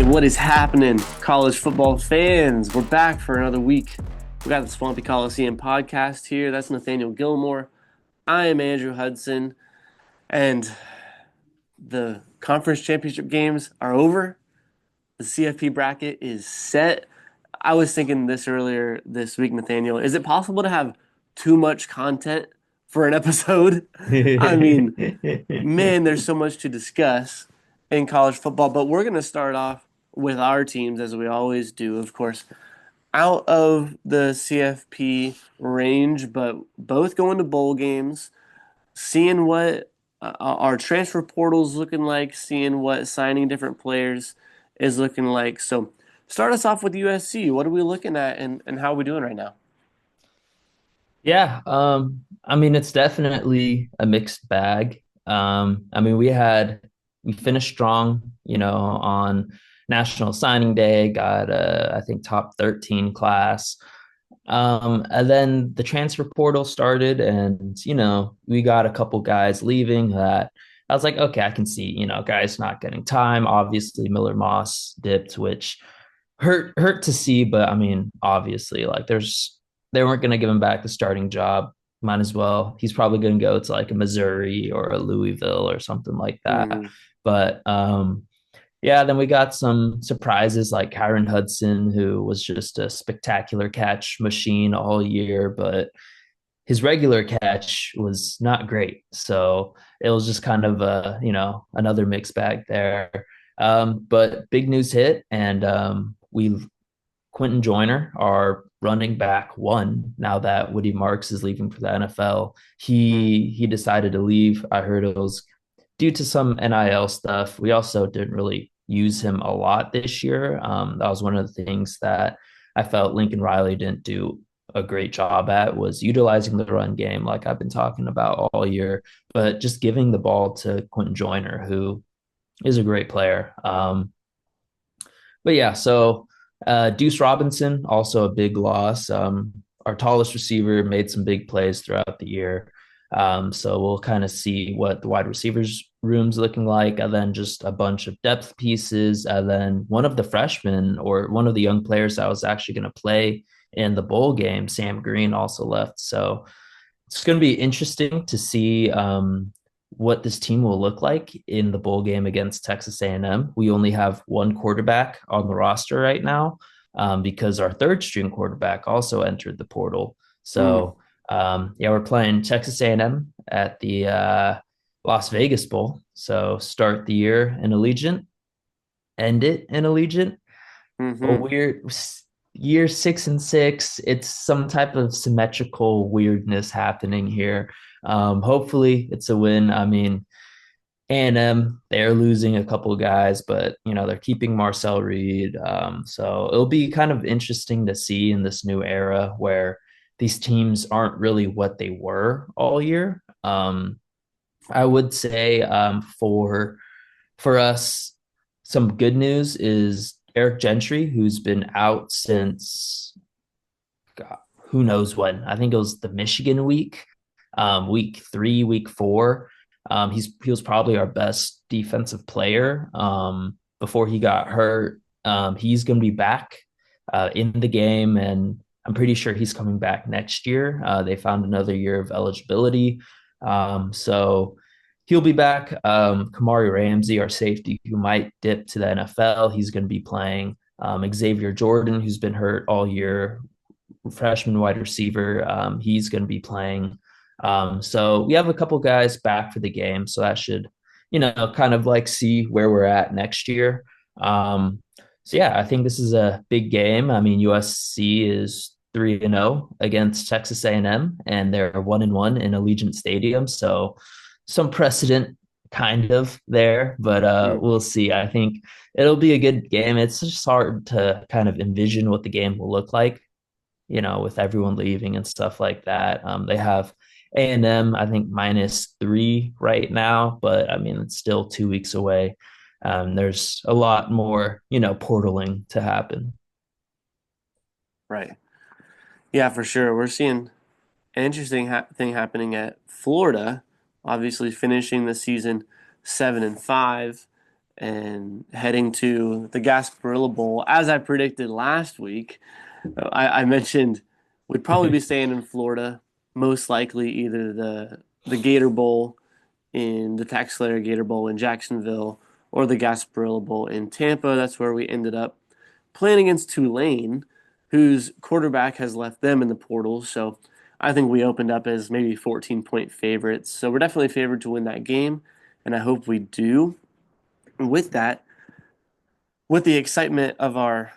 What is happening, college football fans? We're back for another week. We got the Swampy Coliseum Podcast here. That's Nathaniel Gilmore. I am Andrew Hudson, and the conference championship games are over. The CFP bracket is set. I was thinking this earlier this week, Nathaniel. Is it possible to have too much content for an episode? I mean, man, there's so much to discuss in college football, but we're going to start off with our teams as we always do, of course, out of the CFP range, but both going to bowl games, seeing what our transfer portal's looking like, seeing what signing different players is looking like. So start us off with USC. What are we looking at and how are we doing right now? Yeah, I mean it's definitely a mixed bag. I mean we finished strong, on National Signing Day, got I think top 13 class. And then the transfer portal started and we got a couple guys leaving that I was like, okay, I can see, guys not getting time. Obviously Miller Moss dipped, which hurt to see, but I mean, obviously, like they weren't going to give him back the starting job. Might as well. He's probably going to go to like a Missouri or a Louisville or something like that. Mm-hmm. But yeah, then we got some surprises like Kyron Hudson, who was just a spectacular catch machine all year, but his regular catch was not great. So it was just kind of another mixed bag there. But big news hit, and we Quentin Joyner, our running back, won. Now that Woody Marks is leaving for the NFL, he decided to leave. I heard it was due to some NIL stuff. We also didn't really use him a lot this year. That was one of the things that I felt Lincoln Riley didn't do a great job at, was utilizing the run game like I've been talking about all year, but just giving the ball to Quentin Joyner, who is a great player. But yeah, so Deuce Robinson, also a big loss. Our tallest receiver made some big plays throughout the year. So we'll kind of see what the wide receivers room's looking like, and then just a bunch of depth pieces. And then one of the freshmen or one of the young players that was actually going to play in the bowl game, Sam Green, also left. So it's going to be interesting to see what this team will look like in the bowl game against Texas A&M. We only have one quarterback on the roster right now, because our third string quarterback also entered the portal. Mm. So yeah, we're playing Texas A&M at the Las Vegas Bowl. So start the year in Allegiant, end it in Allegiant. A Mm-hmm. weird year 6-6. It's some type of symmetrical weirdness happening here. Hopefully it's a win. I mean, A&M, they're losing a couple of guys, but they're keeping Marcel Reed. So it'll be kind of interesting to see in this new era where these teams aren't really what they were all year. I would say for us, some good news is Eric Gentry, who's been out since God, who knows when. I think it was the Michigan week, week 3, week 4. He was probably our best defensive player before he got hurt. He's going to be back in the game, and I'm pretty sure he's coming back next year. They found another year of eligibility, so he'll be back. Kamari Ramsey, our safety, who might dip to the NFL, he's going to be playing. Xavier Jordan, who's been hurt all year, freshman wide receiver. He's going to be playing. So we have a couple guys back for the game. So that should, kind of like see where we're at next year. So yeah, I think this is a big game. I mean, USC is 3-0 against Texas A&M, and they're 1-1 in Allegiant Stadium. So some precedent kind of there, but Mm. we'll see. I think it'll be a good game. It's just hard to kind of envision what the game will look like, with everyone leaving and stuff like that. They have A&M, I think, -3 right now, but I mean, it's still 2 weeks away. There's a lot more, portaling to happen. Right. Yeah, for sure. We're seeing an interesting thing happening at Florida. Obviously, finishing the season 7-5. and heading to the Gasparilla Bowl. As I predicted last week, I mentioned we'd probably be staying in Florida, most likely either the Gator Bowl in the Tax Slayer Gator Bowl in Jacksonville or the Gasparilla Bowl in Tampa. That's where we ended up playing against Tulane, whose quarterback has left them in the portal. So I think we opened up as maybe 14-point favorites. So we're definitely favored to win that game, and I hope we do. And with that, with the excitement of our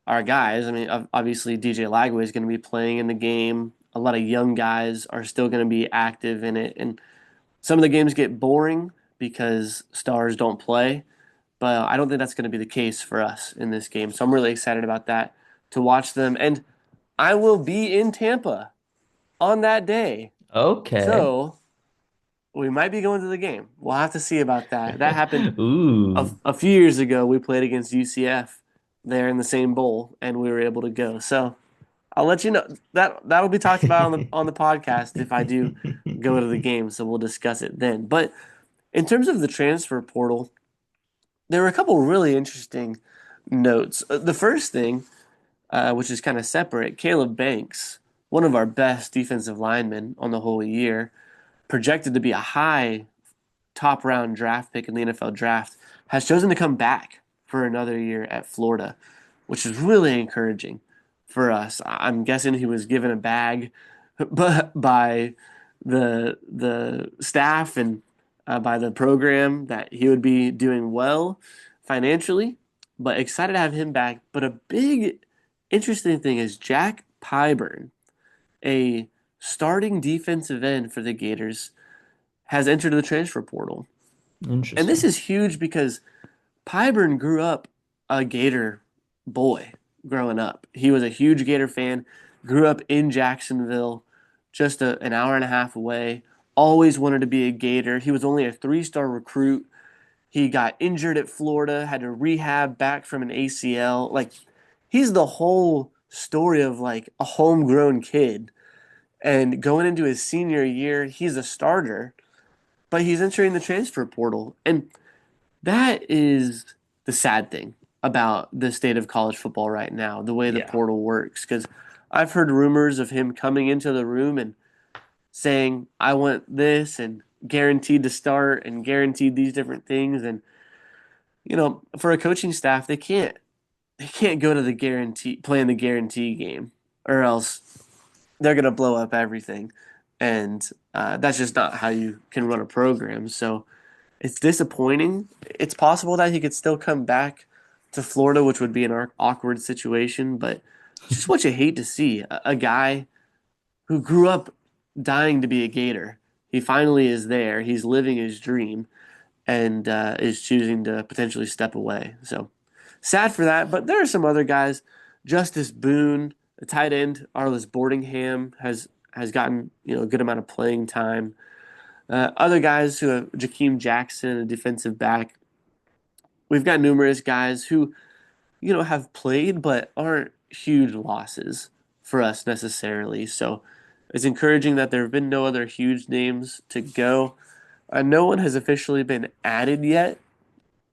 guys, I mean, obviously DJ Lagway is going to be playing in the game. A lot of young guys are still going to be active in it, and some of the games get boring because stars don't play. But I don't think that's going to be the case for us in this game. So I'm really excited about that to watch them. And I will be in Tampa on that day. Okay. So we might be going to the game. We'll have to see about that. That happened Ooh. a few years ago. We played against UCF there in the same bowl, and we were able to go. So I'll let you know that that'll be talked about on the podcast if I do go to the game. So we'll discuss it then. But in terms of the transfer portal, there were a couple really interesting notes. The first thing, which is kind of separate, Caleb Banks, one of our best defensive linemen on the whole year, projected to be a high top round draft pick in the NFL draft, has chosen to come back for another year at Florida, which is really encouraging for us. I'm guessing he was given a bag by the staff and by the program that he would be doing well financially, but excited to have him back. But a big interesting thing is Jack Pyburn, a starting defensive end for the Gators, has entered the transfer portal. And this Interesting. is huge because Pyburn grew up a Gator boy growing up. He was a huge Gator fan, grew up in Jacksonville, just an hour and a half away, always wanted to be a Gator. He was only a 3-star recruit. He got injured at Florida, had to rehab back from an ACL. Like, he's the whole story of like a homegrown kid. And going into his senior year, he's a starter, but he's entering the transfer portal. And that is the sad thing about the state of college football right now, the way the Yeah. portal works. Because I've heard rumors of him coming into the room and saying, I want this and guaranteed to start and guaranteed these different things. And, for a coaching staff, they can't go to the guarantee playing the guarantee game or else they're gonna blow up everything. And that's just not how you can run a program. So it's disappointing. It's possible that he could still come back to Florida, which would be an awkward situation, but it's just what you hate to see. A guy who grew up dying to be a Gator. He finally is there. He's living his dream and is choosing to potentially step away. So sad for that. But there are some other guys. Justice Boone, the tight end, Arliss Boardingham has gotten a good amount of playing time. Other guys who have Jakeem Jackson, a defensive back. We've got numerous guys who have played but aren't huge losses for us necessarily. So it's encouraging that there have been no other huge names to go. No one has officially been added yet,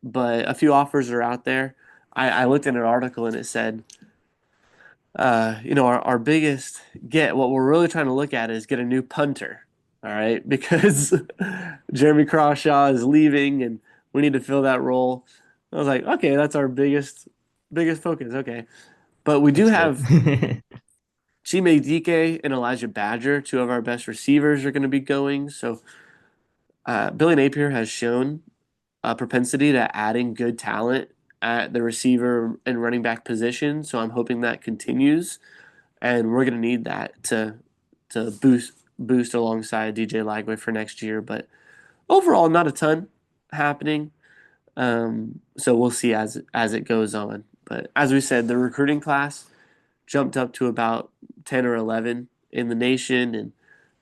but a few offers are out there. I looked at an article and it said, our biggest what we're really trying to look at is get a new punter. All right, because Jeremy Crawshaw is leaving and we need to fill that role. I was like, okay, that's our biggest focus. Okay, but we do That's good. have Chime Dike and Elijah Badger, two of our best receivers, are going to be going. So Billy Napier has shown a propensity to adding good talent at the receiver and running back position. So I'm hoping that continues, and we're going to need that to boost alongside DJ Lagway for next year. But overall, not a ton happening. So we'll see as it goes on. But as we said, the recruiting class jumped up to about 10 or 11 in the nation, and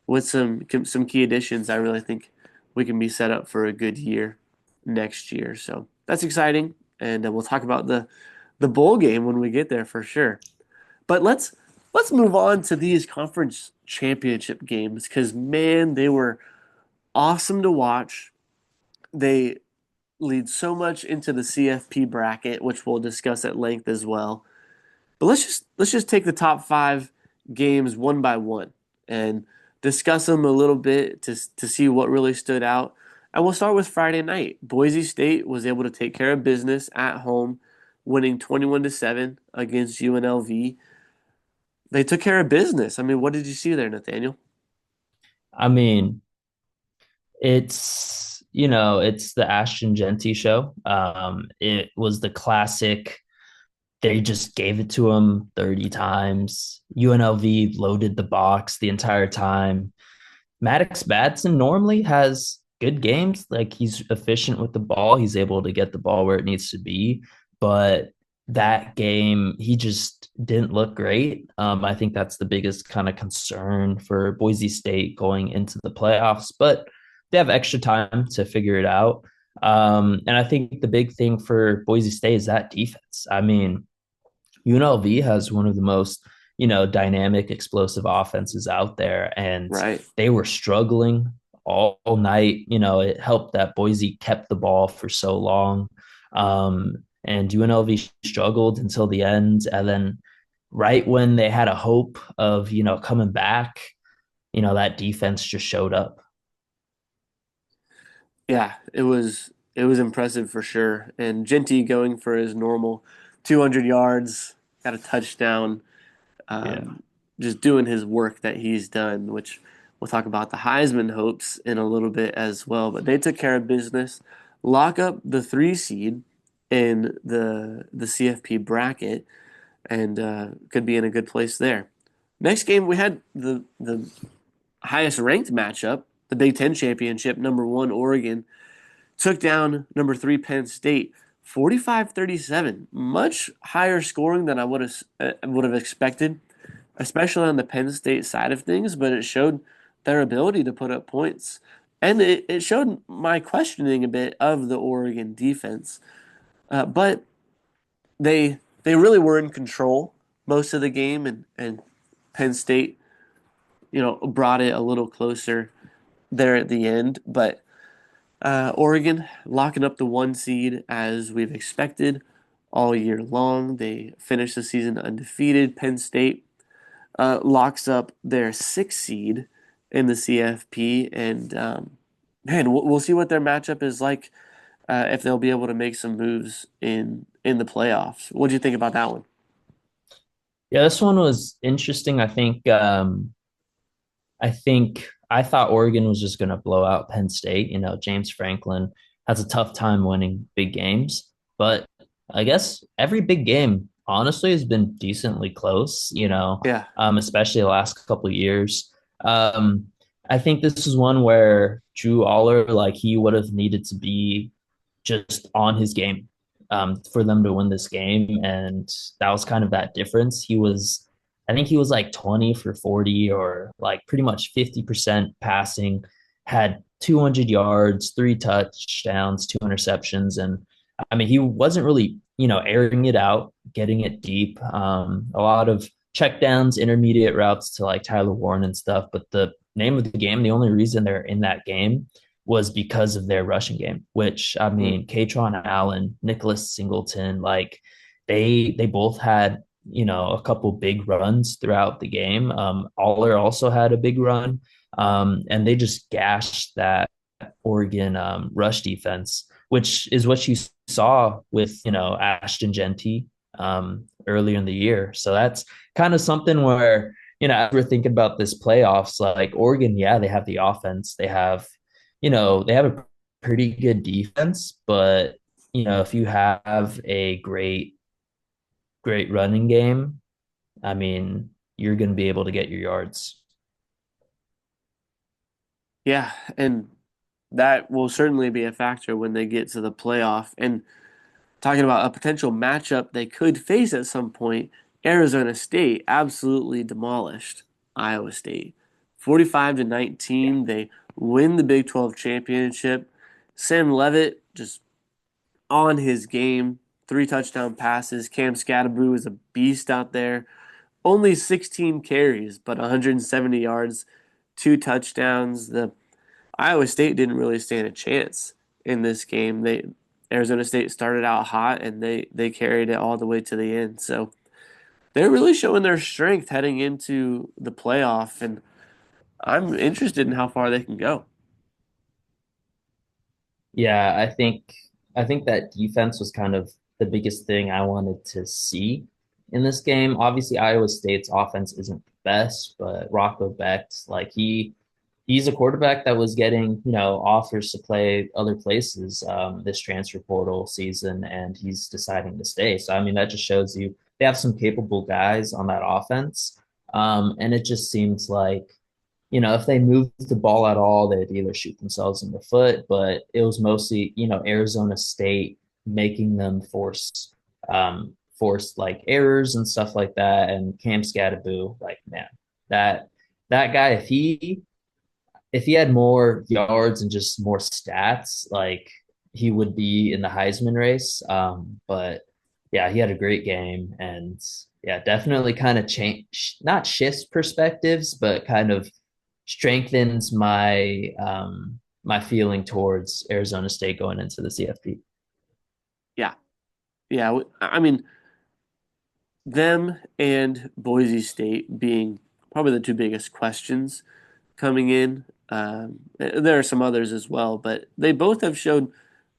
with some key additions, I really think we can be set up for a good year next year. So that's exciting, and we'll talk about the bowl game when we get there for sure. But let's move on to these conference championship games because man, they were awesome to watch. They leads so much into the CFP bracket, which we'll discuss at length as well. But let's just take the top five games one by one and discuss them a little bit to see what really stood out. And we'll start with Friday night. Boise State was able to take care of business at home, winning 21-7 against UNLV. They took care of business. I mean, what did you see there, Nathaniel? I mean, it's the Ashton Genty show. It was the classic. They just gave it to him 30 times. UNLV loaded the box the entire time. Maddox Batson normally has good games. Like he's efficient with the ball. He's able to get the ball where it needs to be. But that game, he just didn't look great. I think that's the biggest kind of concern for Boise State going into the playoffs. But they have extra time to figure it out. And I think the big thing for Boise State is that defense. I mean, UNLV has one of the most, dynamic, explosive offenses out there, and Right. they were struggling all night. It helped that Boise kept the ball for so long. And UNLV struggled until the end. And then right when they had a hope of, coming back, that defense just showed up. Yeah, it was impressive for sure. And Genty going for his normal 200 yards, got a touchdown, Yeah. um, just doing his work that he's done, which we'll talk about the Heisman hopes in a little bit as well. But they took care of business, lock up the 3 seed in the CFP bracket, and could be in a good place there. Next game, we had the highest ranked matchup, the Big Ten championship. Number one Oregon took down number three Penn State, 45-37. Much higher scoring than I would have expected, especially on the Penn State side of things. But it showed their ability to put up points, and it showed my questioning a bit of the Oregon defense. But they really were in control most of the game, and Penn State, brought it a little closer there at the end. But Oregon locking up the 1 seed as we've expected all year long. They finished the season undefeated. Penn State locks up their 6 seed in the CFP, and man, we'll see what their matchup is like if they'll be able to make some moves in the playoffs. What do you think about that one? Yeah, this one was interesting. I thought Oregon was just going to blow out Penn State. James Franklin has a tough time winning big games, but I guess every big game honestly has been decently close. Yeah, Especially the last couple of years. Um, I think this is one where Drew Aller, like he would have needed to be just on his game for them to win this game, and that was kind of that difference. I think he was like 20 for 40 or like pretty much 50% passing, had 200 yards, 3 touchdowns, 2 interceptions. And I mean, he wasn't really, airing it out, getting it deep. A lot of checkdowns, intermediate routes to like Tyler Warren and stuff. But the name of the game, the only reason they're in that game was because of their rushing game, which I mm, mean, Katron Allen, Nicholas Singleton, like they both had a couple big runs throughout the game. Aller also had a big run, and they just gashed that Oregon rush defense, which is what you saw with Ashton Genty earlier in the year. So that's kind of something where as we're thinking about this playoffs, like Oregon, yeah, they have the offense, they have a pretty good defense, but if you have a great running game, I mean, you're going to be able to get your yards. yeah, and that will certainly be a factor when they get to the playoff. And talking about a potential matchup they could face at some point, Arizona State absolutely demolished Iowa State. 45-19, they win the Big 12 championship. Sam Levitt just on his game, 3 touchdown passes. Cam Scatterboo is a beast out there. Only 16 carries, but 170 yards, 2 touchdowns. The Iowa State didn't really stand a chance in this game. Arizona State started out hot and they carried it all the way to the end. So they're really showing their strength heading into the playoff, and I'm interested in how far they can go. Yeah, I think that defense was kind of the biggest thing I wanted to see in this game. Obviously, Iowa State's offense isn't the best, but Rocco Becht, like he's a quarterback that was getting, offers to play other places this transfer portal season, and he's deciding to stay. So I mean, that just shows you they have some capable guys on that offense. And it just seems like if they moved the ball at all, they'd either shoot themselves in the foot, but it was mostly, Arizona State making them force like errors and stuff like that. And Cam Scadaboo, like, man, that that guy, if he had more yards and just more stats, like he would be in the Heisman race. But yeah, he had a great game, and yeah, definitely kind of change, not shifts perspectives, but kind of strengthens my feeling towards Arizona State going into the CFP. Yeah. Yeah. I mean, them and Boise State being probably the two biggest questions coming in. There are some others as well, but they both have showed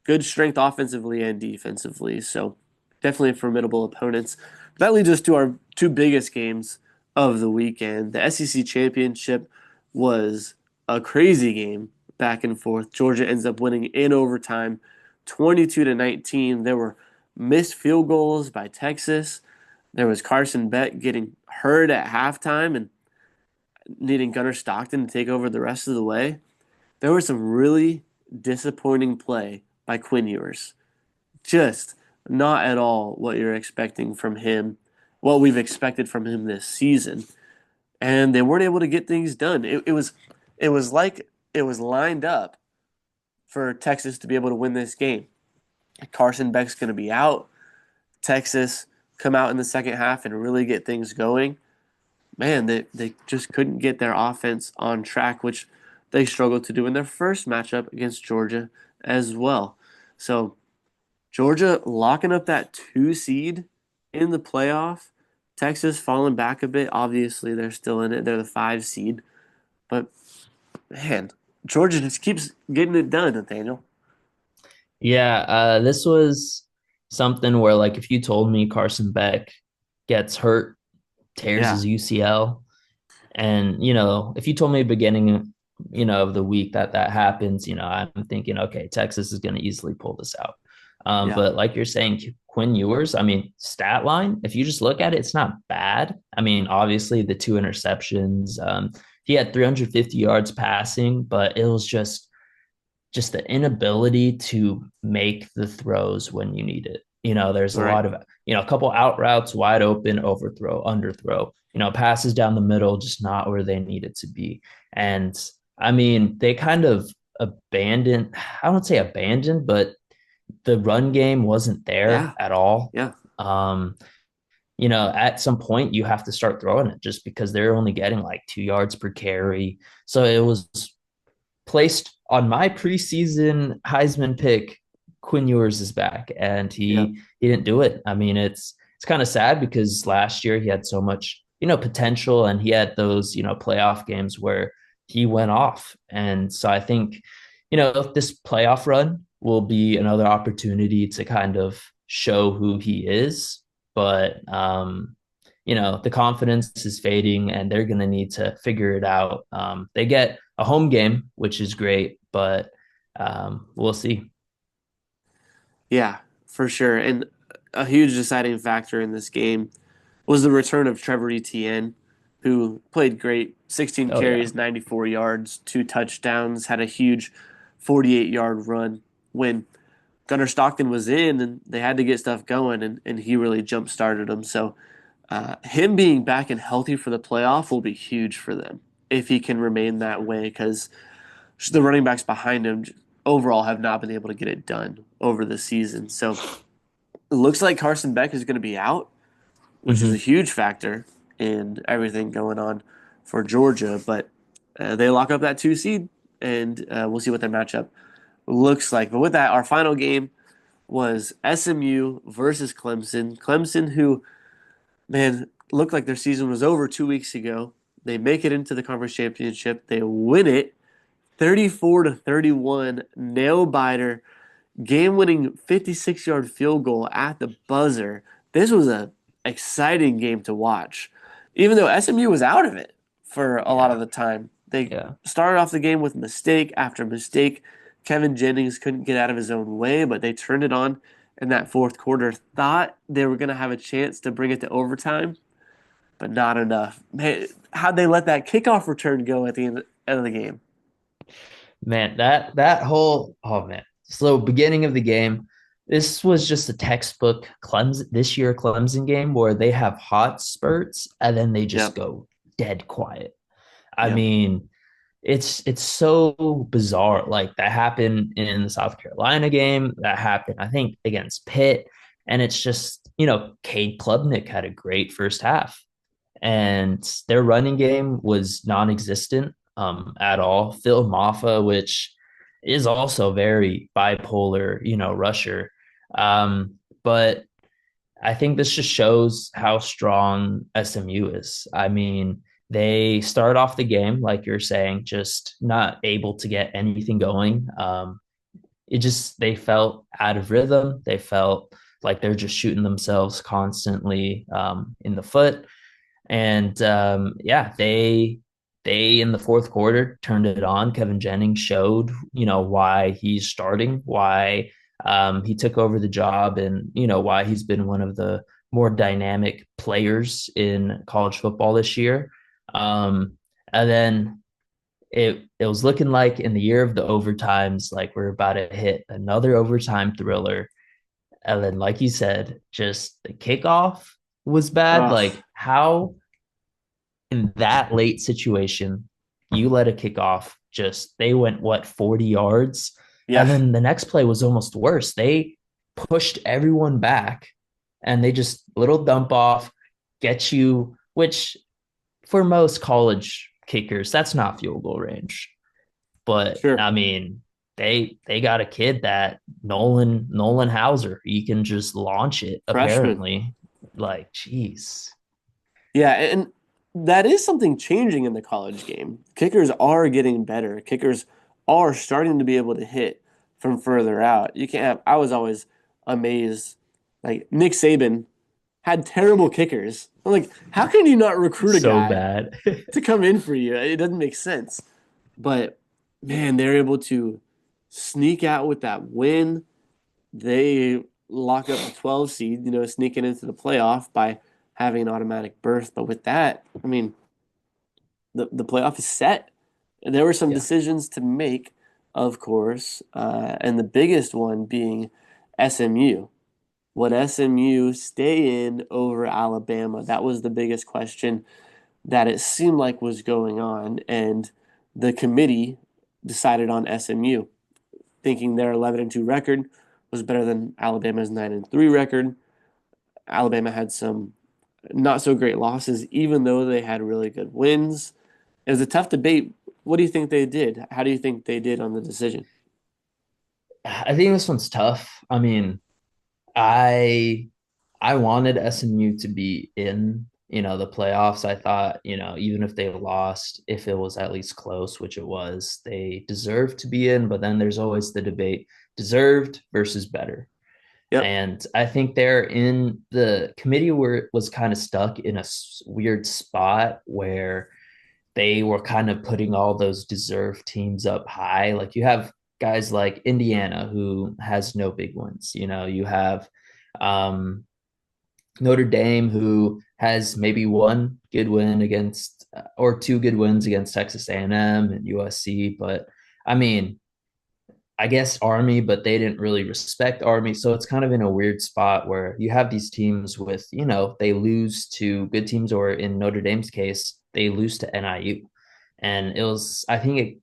good strength offensively and defensively. So definitely formidable opponents. That leads us to our two biggest games of the weekend. The SEC championship was a crazy game back and forth. Georgia ends up winning in overtime, 22-19. There were missed field goals by Texas. There was Carson Beck getting hurt at halftime and needing Gunnar Stockton to take over the rest of the way. There was some really disappointing play by Quinn Ewers. Just not at all what you're expecting from him, what we've expected from him this season. And they weren't able to get things done. It was like it was lined up for Texas to be able to win this game. Carson Beck's going to be out. Texas come out in the second half and really get things going. Man, they just couldn't get their offense on track, which they struggled to do in their first matchup against Georgia as well. So Georgia locking up that 2 seed in the playoff. Texas falling back a bit. Obviously, they're still in it. They're the 5 seed. But man, Georgia just keeps getting it done, Nathaniel. Yeah, this was something where, like, if you told me Carson Beck gets hurt, tears Yeah, his UCL, and if you told me beginning, of the week that happens, I'm thinking, okay, Texas is going to easily pull this out. yeah, But like you're saying, Quinn Ewers, I mean, stat line, if you just look at it, it's not bad. I mean, obviously the two interceptions, he had 350 yards passing, but it was just the inability to make the throws when you need it. There's a right. lot of, a couple out routes, wide open, overthrow, underthrow, passes down the middle, just not where they need it to be. And I mean, they kind of abandoned, I won't say abandoned, but the run game wasn't there Yeah, at all. yeah, Um, at some point you have to start throwing it just because they're only getting like 2 yards per carry. So it was placed on my preseason Heisman pick. Quinn Ewers is back, and yeah. he didn't do it. I mean, it's kind of sad because last year he had so much potential, and he had those playoff games where he went off. And so I think this playoff run will be another opportunity to kind of show who he is. But the confidence is fading, and they're going to need to figure it out. They get a home game, which is great, but we'll see. Yeah, for sure. And a huge deciding factor in this game was the return of Trevor Etienne, who played great. 16 Oh yeah. carries, 94 yards, 2 touchdowns, had a huge 48-yard run when Gunnar Stockton was in and they had to get stuff going, and he really jump started them. So him being back and healthy for the playoff will be huge for them if he can remain that way because the running backs behind him overall have not been able to get it done over the season. So it looks like Carson Beck is going to be out, which is a Mm-hmm. huge factor in everything going on for Georgia. But they lock up that 2 seed, and we'll see what their matchup looks like. But with that, our final game was SMU versus Clemson. Clemson, who, man, looked like their season was over 2 weeks ago. They make it into the conference championship. They win it 34 to 31, nail biter, game winning 56-yard field goal at the buzzer. This was a exciting game to watch. Even though SMU was out of it for a lot Yeah, of the time. They yeah. started off the game with mistake after mistake. Kevin Jennings couldn't get out of his own way, but they turned it on in that fourth quarter. Thought they were going to have a chance to bring it to overtime, but not enough. Man, how'd they let that kickoff return go at the end of the game? Man, that whole oh man. So beginning of the game, this was just a textbook Clemson game where they have hot spurts and then they just Yep, go dead quiet. I yep, mean, it's so bizarre. Like that happened in the South Carolina game, that happened, I think, against Pitt. And it's just, Cade Klubnik had a great first half and their running game was non-existent at all. Phil Maffa, which is also very bipolar, rusher. But I think this just shows how strong SMU is. I mean, they start off the game, like you're saying, just not able to get anything going. They felt out of rhythm. They felt like they're just shooting themselves constantly in the foot. And yeah, they in the fourth quarter turned it on. Kevin Jennings showed, why he's starting, why he took over the job, and why he's been one of the more dynamic players in college football this year. And then it was looking like in the year of the overtimes, like we're about to hit another overtime thriller. And then, like you said, just the kickoff was bad. ugh, Like how in that late situation, you let a kick off, just they went what 40 yards. And yeah, then the next play was almost worse. They pushed everyone back and they just little dump off, get you, which for most college kickers, that's not field goal range. But sure. I mean, they got a kid that Nolan Hauser, he can just launch it Freshman. apparently. Like, geez. Yeah, and that is something changing in the college game. Kickers are getting better. Kickers are starting to be able to hit from further out. You can't have, I was always amazed. Like Nick Saban had terrible kickers. I'm like, how can you not recruit a So guy bad. to come in for you? It doesn't make sense. But man, they're able to sneak out with that win. They lock up the 12 seed, sneaking into the playoff by having an automatic berth. But with that, I mean, the playoff is set. There were some Yeah. decisions to make, of course, and the biggest one being SMU. Would SMU stay in over Alabama? That was the biggest question that it seemed like was going on, and the committee decided on SMU, thinking their 11-2 record was better than Alabama's 9-3 record. Alabama had some not so great losses, even though they had really good wins. It was a tough debate. What do you think they did? How do you think they did on the decision? I think this one's tough. I mean, I I wanted SMU to be in, the playoffs. I thought, even if they lost, if it was at least close, which it was, they deserved to be in. But then there's always the debate, deserved versus better. Yep. And I think they're in the committee where it was kind of stuck in a weird spot where they were kind of putting all those deserved teams up high. Like you have guys like Indiana who has no big ones. You have um, Notre Dame who has maybe one good win against or two good wins against Texas A&M and USC. But I mean, I guess Army, but they didn't really respect Army. So it's kind of in a weird spot where you have these teams with, they lose to good teams, or in Notre Dame's case, they lose to NIU. And I think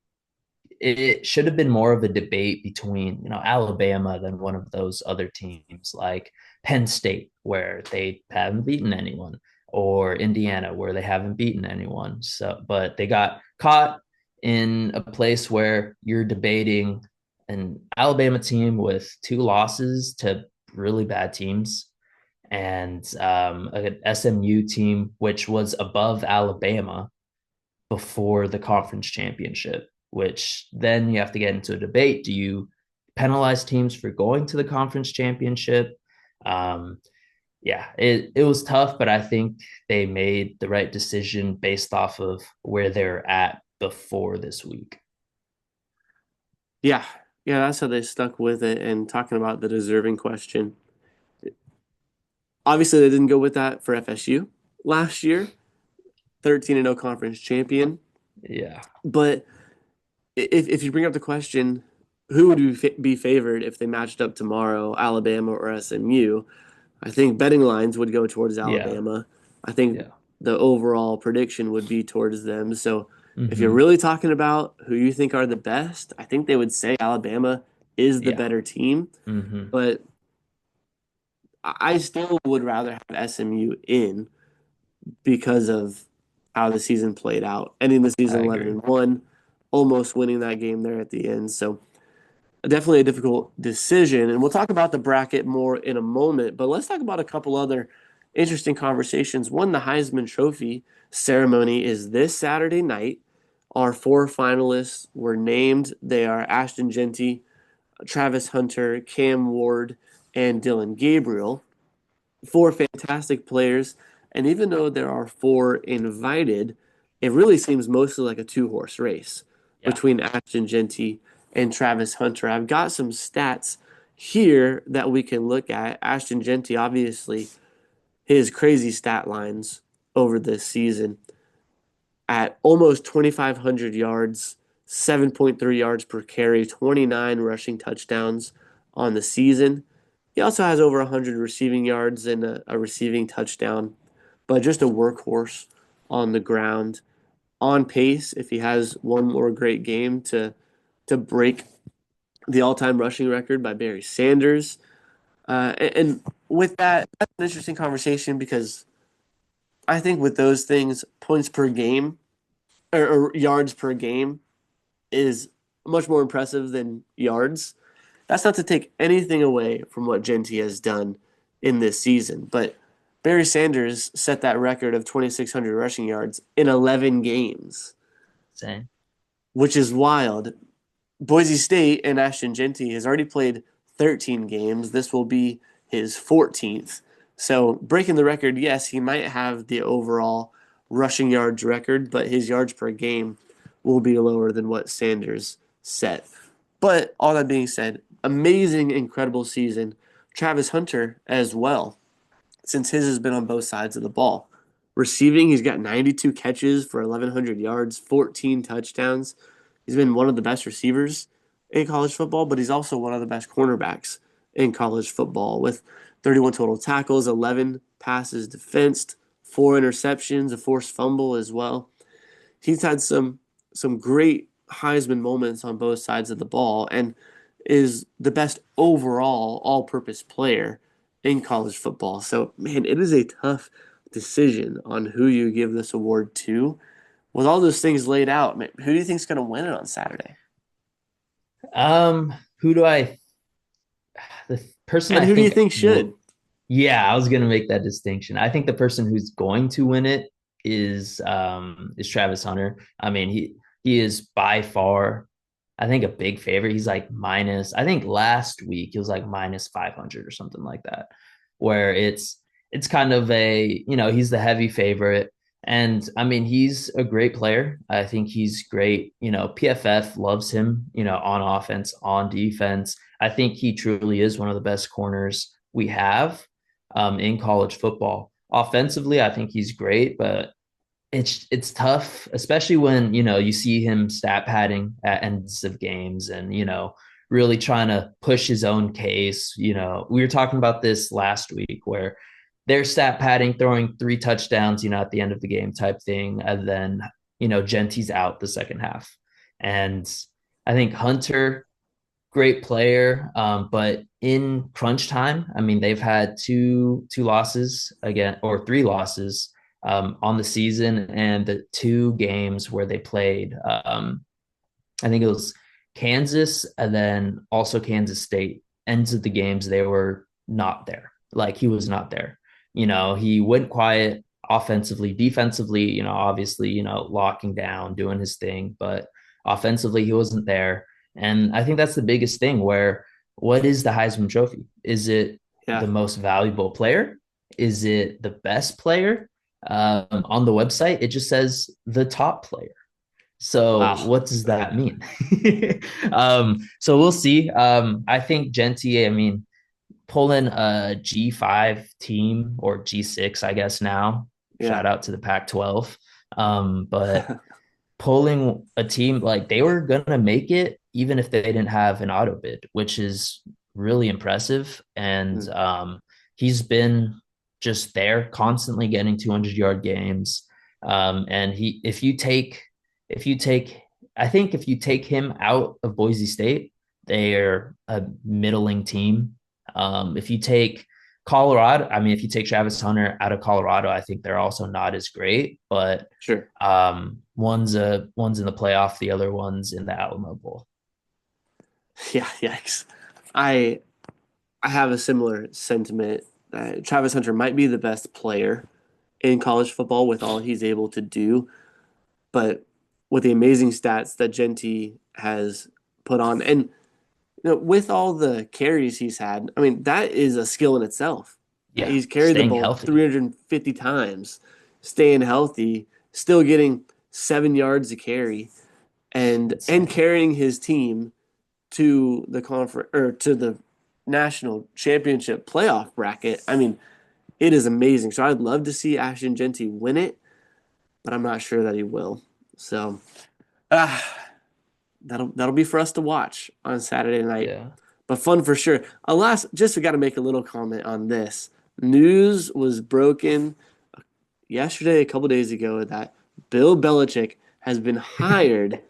it should have been more of a debate between, Alabama than one of those other teams like Penn State, where they haven't beaten anyone, or Indiana, where they haven't beaten anyone. So, but they got caught in a place where you're debating an Alabama team with two losses to really bad teams and an SMU team which was above Alabama before the conference championship, which then you have to get into a debate. Do you penalize teams for going to the conference championship? Um, yeah, it was tough, but I think they made the right decision based off of where they're at before this week. Yeah, yeah, that's how they stuck with it. And talking about the deserving question, obviously they didn't go with that for FSU last year, 13-0 conference champion. Yeah. But if you bring up the question, who would be favored if they matched up tomorrow, Alabama or SMU? I think betting lines would go towards Yeah. Alabama. I think Yeah. the overall prediction would be towards them. So if you're Mm-hmm. really talking about who you think are the best, I think they would say Alabama is the Yeah. better team. Mm-hmm. But I still would rather have SMU in because of how the season played out, ending the season I 11 agree. and 1, almost winning that game there at the end. So definitely a difficult decision. And we'll talk about the bracket more in a moment, but let's talk about a couple other interesting conversations. One, the Heisman Trophy ceremony is this Saturday night. Our four finalists were named. They are Ashton Genty, Travis Hunter, Cam Ward, and Dylan Gabriel. Four fantastic players. And even though there are four invited, it really seems mostly like a two-horse race Yeah. between Ashton Genty and Travis Hunter. I've got some stats here that we can look at. Ashton Genty, obviously, his crazy stat lines over this season at almost 2,500 yards, 7.3 yards per carry, 29 rushing touchdowns on the season. He also has over 100 receiving yards and a receiving touchdown, but just a workhorse on the ground. On pace, if he has one more great game to break the all-time rushing record by Barry Sanders. And with that, that's an interesting conversation because I think with those things, points per game or yards per game is much more impressive than yards. That's not to take anything away from what Genty has done in this season, but Barry Sanders set that record of 2,600 rushing yards in 11 games, Same. which is wild. Boise State and Ashton Genty has already played 13 games. This will be his 14th. So breaking the record, yes, he might have the overall rushing yards record, but his yards per game will be lower than what Sanders set. But all that being said, amazing, incredible season. Travis Hunter as well, since his has been on both sides of the ball. Receiving, he's got 92 catches for 1,100 yards, 14 touchdowns. He's been one of the best receivers in college football, but he's also one of the best cornerbacks in college football with 31 total tackles, 11 passes defensed, four interceptions, a forced fumble as well. He's had some great Heisman moments on both sides of the ball and is the best overall all-purpose player in college football. So, man, it is a tough decision on who you give this award to. With all those things laid out, man, who do you think is going to win it on Saturday? Who do I the person And I who do you think think should? will, yeah, I was gonna make that distinction. I think the person who's going to win it is Travis Hunter. I mean, he is by far, I think, a big favorite. He's like minus, I think last week he was like minus 500 or something like that, where it's kind of a, he's the heavy favorite. And I mean, he's a great player. I think he's great. PFF loves him, on offense, on defense. I think he truly is one of the best corners we have in college football. Offensively, I think he's great, but it's tough, especially when you see him stat padding at ends of games and really trying to push his own case. We were talking about this last week where they're stat padding, throwing three touchdowns, at the end of the game type thing, and then Genty's out the second half, and I think Hunter, great player, but in crunch time, I mean, they've had two losses again, or three losses on the season, and the two games where they played, I think it was Kansas and then also Kansas State ends of the games, they were not there. Like he was not there. He went quiet offensively, defensively, obviously, locking down, doing his thing, but offensively, he wasn't there. And I think that's the biggest thing where what is the Heisman Trophy? Is it the Yeah. most valuable player? Is it the best player? On the website, it just says the top player. So Wow. what does that mean? So we'll see. I think Genty, I mean, pulling a G5 team or G6, I guess now. Yeah. Shout out to the Pac-12. But pulling a team like they were gonna make it even if they didn't have an auto bid, which is really impressive. And Mm. he's been just there, constantly getting 200-yard games. And if you take, I think if you take him out of Boise State, they are a middling team. If you take Colorado, I mean, if you take Travis Hunter out of Colorado, I think they're also not as great, but Sure. one's in the playoff, the other one's in the Alamo Bowl. Yeah. Yikes. I I have a similar sentiment. Travis Hunter might be the best player in college football with all he's able to do, but with the amazing stats that Genty has put on, and with all the carries he's had, I mean, that is a skill in itself. Yeah, He's carried the staying ball healthy. 350 times, staying healthy, still getting 7 yards a carry, and Insane. carrying his team to the conference or to the national championship playoff bracket. I mean, it is amazing. So I'd love to see Ashton Genty win it, but I'm not sure that he will. So ah, that'll be for us to watch on Saturday night. Yeah. But fun for sure. Alas, just we got to make a little comment on this. News was broken yesterday, a couple days ago, that Bill Belichick has been hired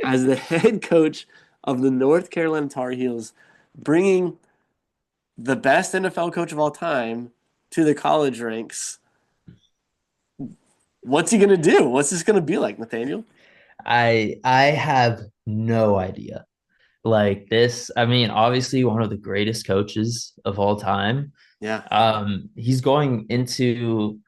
as the head coach of the North Carolina Tar Heels, bringing the best NFL coach of all time to the college ranks. What's he gonna do? What's this gonna be like, Nathaniel? I have no idea. Like this, I mean, obviously one of the greatest coaches of all time. Yeah, He's going into,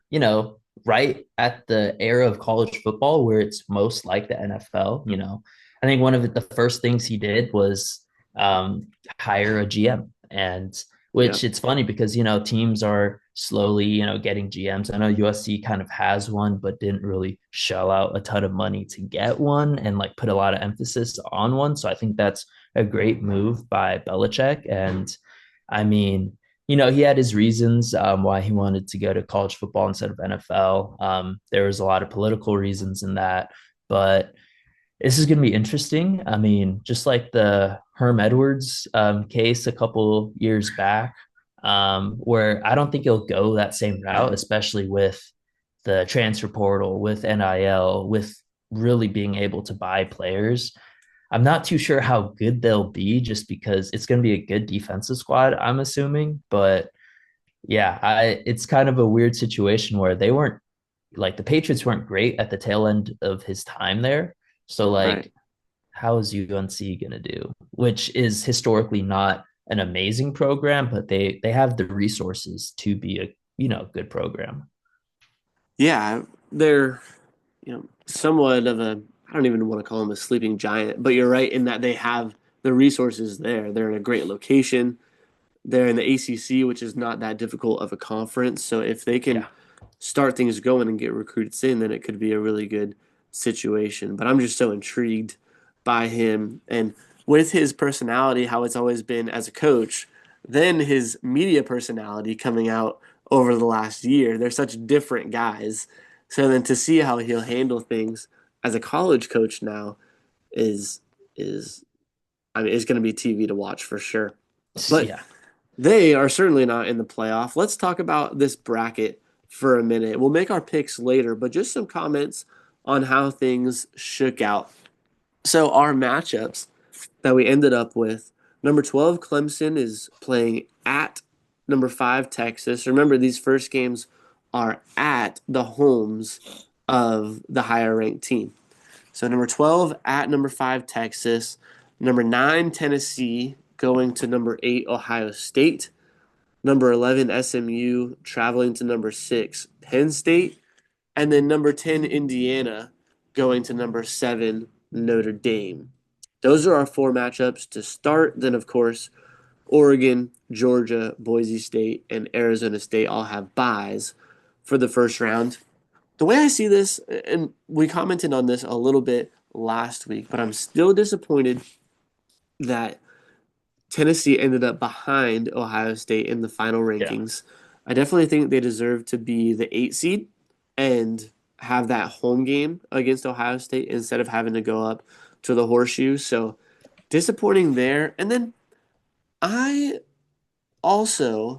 right at the era of college football where it's most like the NFL. I think one of the first things he did was hire a GM, and yeah, which it's funny because teams are slowly getting GMs. I know USC kind of has one, but didn't really shell out a ton of money to get one and like put a lot of emphasis on one. So I think that's a great move by Belichick. And I mean, he had his reasons why he wanted to go to college football instead of NFL. There was a lot of political reasons in that, but this is going to be interesting. I mean, just like the Herm Edwards case a couple years back, where I don't think he'll go that same route, especially with the transfer portal, with NIL, with really being able to buy players. I'm not too sure how good they'll be just because it's going to be a good defensive squad, I'm assuming. But yeah, it's kind of a weird situation where they weren't like the Patriots weren't great at the tail end of his time there. So right. like, how is UNC gonna do? Which is historically not an amazing program, but they have the resources to be a good program. Yeah, they're somewhat of a, I don't even want to call them a sleeping giant, but you're right in that they have the resources there. They're in a great location. They're in the ACC, which is not that difficult of a conference. So if they can Yeah. start things going and get recruits in, then it could be a really good situation. But I'm just so intrigued by him and with his personality, how it's always been as a coach, then his media personality coming out over the last year. They're such different guys. So then to see how he'll handle things as a college coach now is is I mean it's going to be TV to watch for sure. But Yeah. they are certainly not in the playoff. Let's talk about this bracket for a minute. We'll make our picks later, but just some comments on how things shook out. So, our matchups that we ended up with, number 12, Clemson is playing at number 5, Texas. Remember, these first games are at the homes of the higher ranked team. So, number 12 at number 5, Texas. Number 9, Tennessee going to number 8, Ohio State. Number 11, SMU traveling to number 6, Penn State. And then number 10, Indiana going to number 7, Notre Dame. Those are our four matchups to start. Then, of course, Oregon, Georgia, Boise State, and Arizona State all have byes for the first round. The way I see this, and we commented on this a little bit last week, but I'm still disappointed that Tennessee ended up behind Ohio State in the final Yeah. rankings. I definitely think they deserve to be the 8 seed and have that home game against Ohio State instead of having to go up to the horseshoe. So disappointing there. And then I also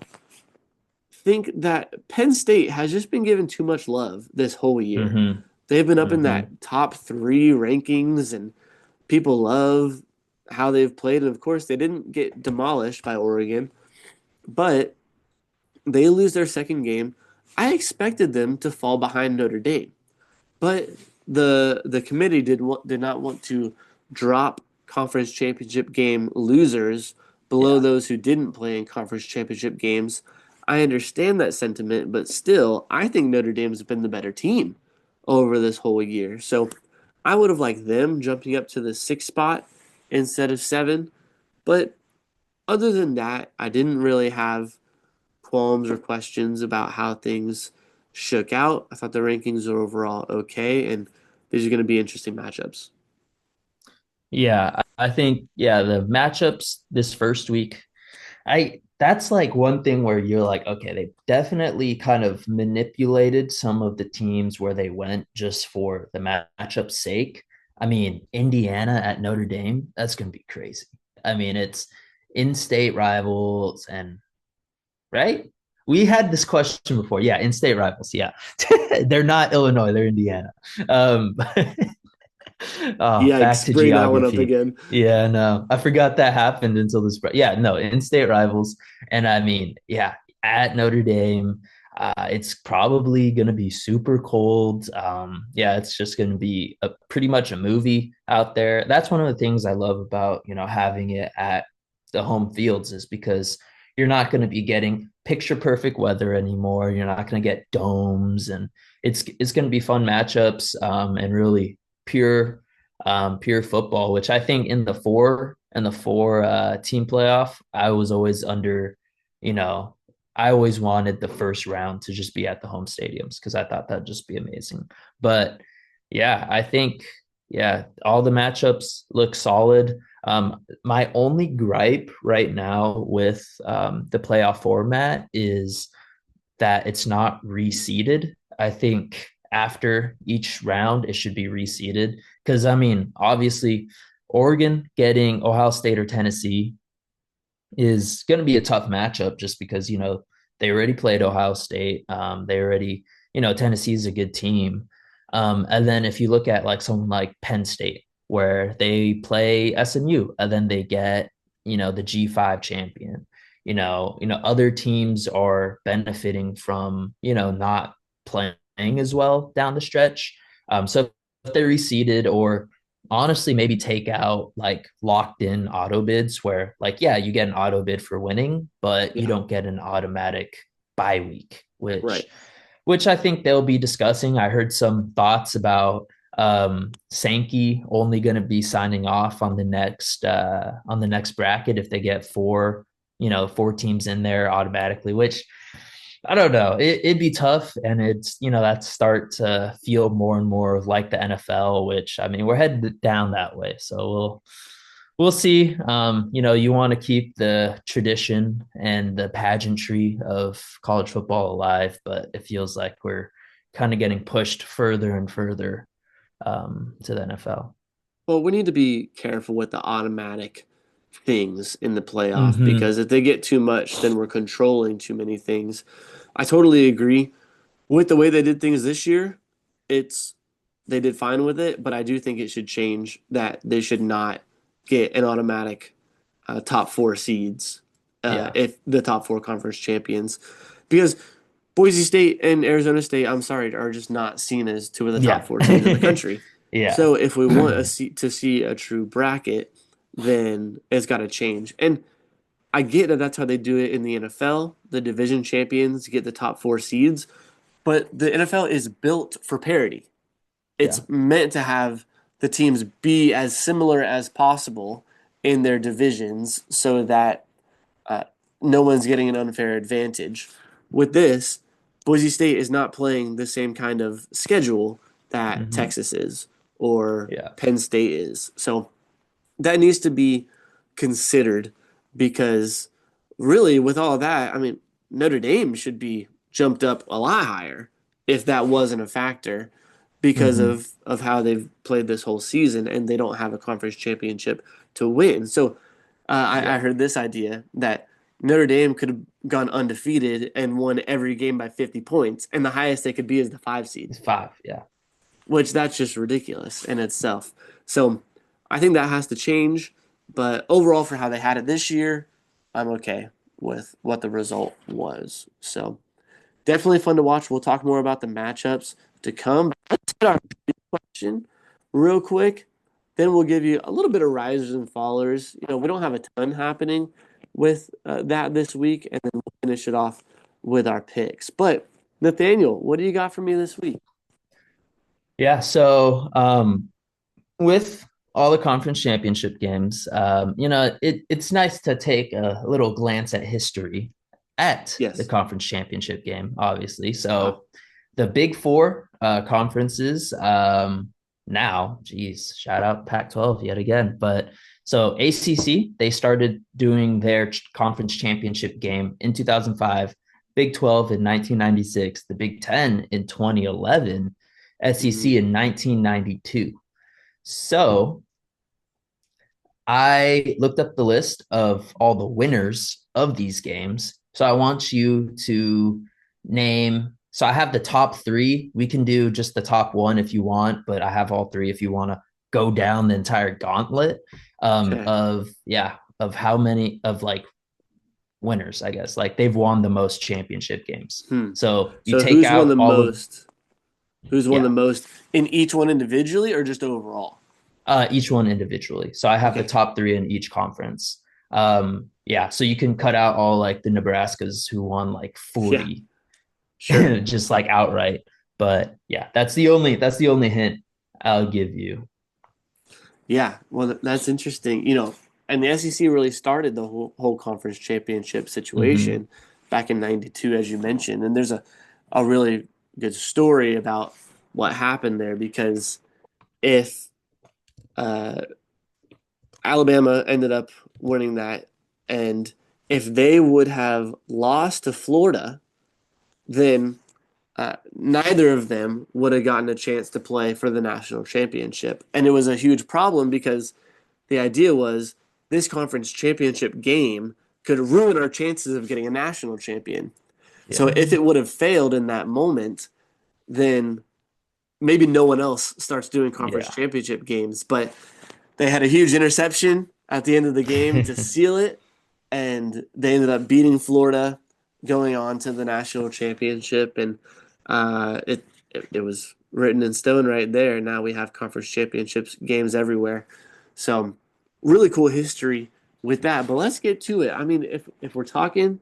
think that Penn State has just been given too much love this whole year. Mm-hmm. They've been up in Mm-hmm. that top 3 rankings, and people love how they've played. And of course, they didn't get demolished by Oregon, but they lose their second game. I expected them to fall behind Notre Dame, but the committee did not want to drop conference championship game losers below Yeah. those who didn't play in conference championship games. I understand that sentiment, but still, I think Notre Dame's been the better team over this whole year. So I would have liked them jumping up to the 6th spot instead of 7. But other than that, I didn't really have qualms or questions about how things shook out. I thought the rankings are overall okay, and these are going to be interesting matchups. Yeah, I think the matchups this first week, I that's like one thing where you're like, okay, they definitely kind of manipulated some of the teams where they went just for the matchup's sake. I mean, Indiana at Notre Dame, that's going to be crazy. I mean, it's in-state rivals and right? We had this question before. Yeah, in-state rivals. Yeah. They're not Illinois, they're Indiana. Um back Yikes, to bring that one up geography. again. Yeah, no, I forgot that happened until this. Yeah, no, in-state rivals, and I mean, yeah, at Notre Dame, it's probably going to be super cold. Yeah, it's just going to be pretty much a movie out there. That's one of the things I love about having it at the home fields is because you're not going to be getting picture perfect weather anymore. You're not going to get domes, and it's going to be fun matchups and really pure football, which I think in the four team playoff, I was always under, you know, I always wanted the first round to just be at the home stadiums because I thought that'd just be amazing. But yeah, I think all the matchups look solid. My only gripe right now with the playoff format is that it's not reseeded. I think after each round, it should be reseeded. Because, I mean, obviously, Oregon getting Ohio State or Tennessee is going to be a tough matchup just because, they already played Ohio State. They already, Tennessee is a good team. And then if you look at like someone like Penn State, where they play SMU and then they get, the G5 champion other teams are benefiting from not playing as well down the stretch. So if they're reseeded or honestly maybe take out like locked in auto bids where like you get an auto bid for winning, but you Yeah, don't get an automatic bye week, which right. which I think they'll be discussing. I heard some thoughts about Sankey only going to be signing off on the next bracket if they get four teams in there automatically, which I don't know. It'd be tough, and it's that start to feel more and more like the NFL, which I mean we're headed down that way. So we'll see. You want to keep the tradition and the pageantry of college football alive, but it feels like we're kind of getting pushed further and further to the NFL. Well, we need to be careful with the automatic things in the playoff Mm-hmm. because if they get too much, then we're controlling too many things. I totally agree with the way they did things this year. It's they did fine with it, but I do think it should change that they should not get an automatic top 4 seeds Yeah. if the top 4 conference champions, because Boise State and Arizona State, I'm sorry, are just not seen as two of the top Yeah. 4 teams in the country. Yeah. So if we want to see a true bracket, then it's got to change. And I get that that's how they do it in the NFL. The division champions get the top four seeds, but the NFL is built for parity. Yeah. It's meant to have the teams be as similar as possible in their divisions so that uh, no one's getting an unfair advantage. With this, Boise State is not playing the same kind of schedule that Hmm. Texas is or Yeah. Penn State is. So that needs to be considered because really, with all that, I mean, Notre Dame should be jumped up a lot higher if that wasn't a factor because Hmm. of how they've played this whole season and they don't have a conference championship to win. So I Yeah. heard this idea that Notre Dame could have gone undefeated and won every game by 50 points, and the highest they could be is the 5 seed, It's five. Yeah. which that's just ridiculous in itself. So I think that has to change. But overall, for how they had it this year, I'm okay with what the result was. So definitely fun to watch. We'll talk more about the matchups to come. Let's hit our question real quick. Then we'll give you a little bit of risers and fallers. We don't have a ton happening with that this week, and then we'll finish it off with our picks. But Nathaniel, what do you got for me this week? Yeah. So with all the conference championship games, it's nice to take a little glance at history at the Yes. conference championship game, obviously. Ah, So the big four conferences now, geez, shout out Pac-12 yet again. But so ACC, they started doing their conference championship game in 2005, Big 12 in 1996, the Big 10 in 2011, mhm. SEC in 1992. So I looked up the list of all the winners of these games. So I want you to name. So I have the top three. We can do just the top one if you want, but I have all three if you want to go down the entire gauntlet Okay. of how many of like winners, I guess. Like they've won the most championship games. Hmm. So you So take who's won the out all of most? Who's won the yeah, most in each one individually or just overall? each one individually. So I have the Okay. top three in each conference. Yeah, so you can cut out all like the Nebraskas who won like Yeah, 40 sure. just like outright. But yeah, that's the only hint I'll give you. Yeah, well, that's interesting. And the SEC really started the whole conference championship Mm-hmm. situation back in '92, as you mentioned. And there's a really good story about what happened there because if uh, Alabama ended up winning that, and if they would have lost to Florida, then neither of them would have gotten a chance to play for the national championship. And it was a huge problem because the idea was this conference championship game could ruin our chances of getting a national champion. So Yeah. if it would have failed in that moment, then maybe no one else starts doing conference Yeah. championship games. But they had a huge interception at the end of the game to seal it, and they ended up beating Florida, going on to the national championship, and it was written in stone right there. Now we have conference championships games everywhere, so really cool history with that. But let's get to it. I mean, if we're talking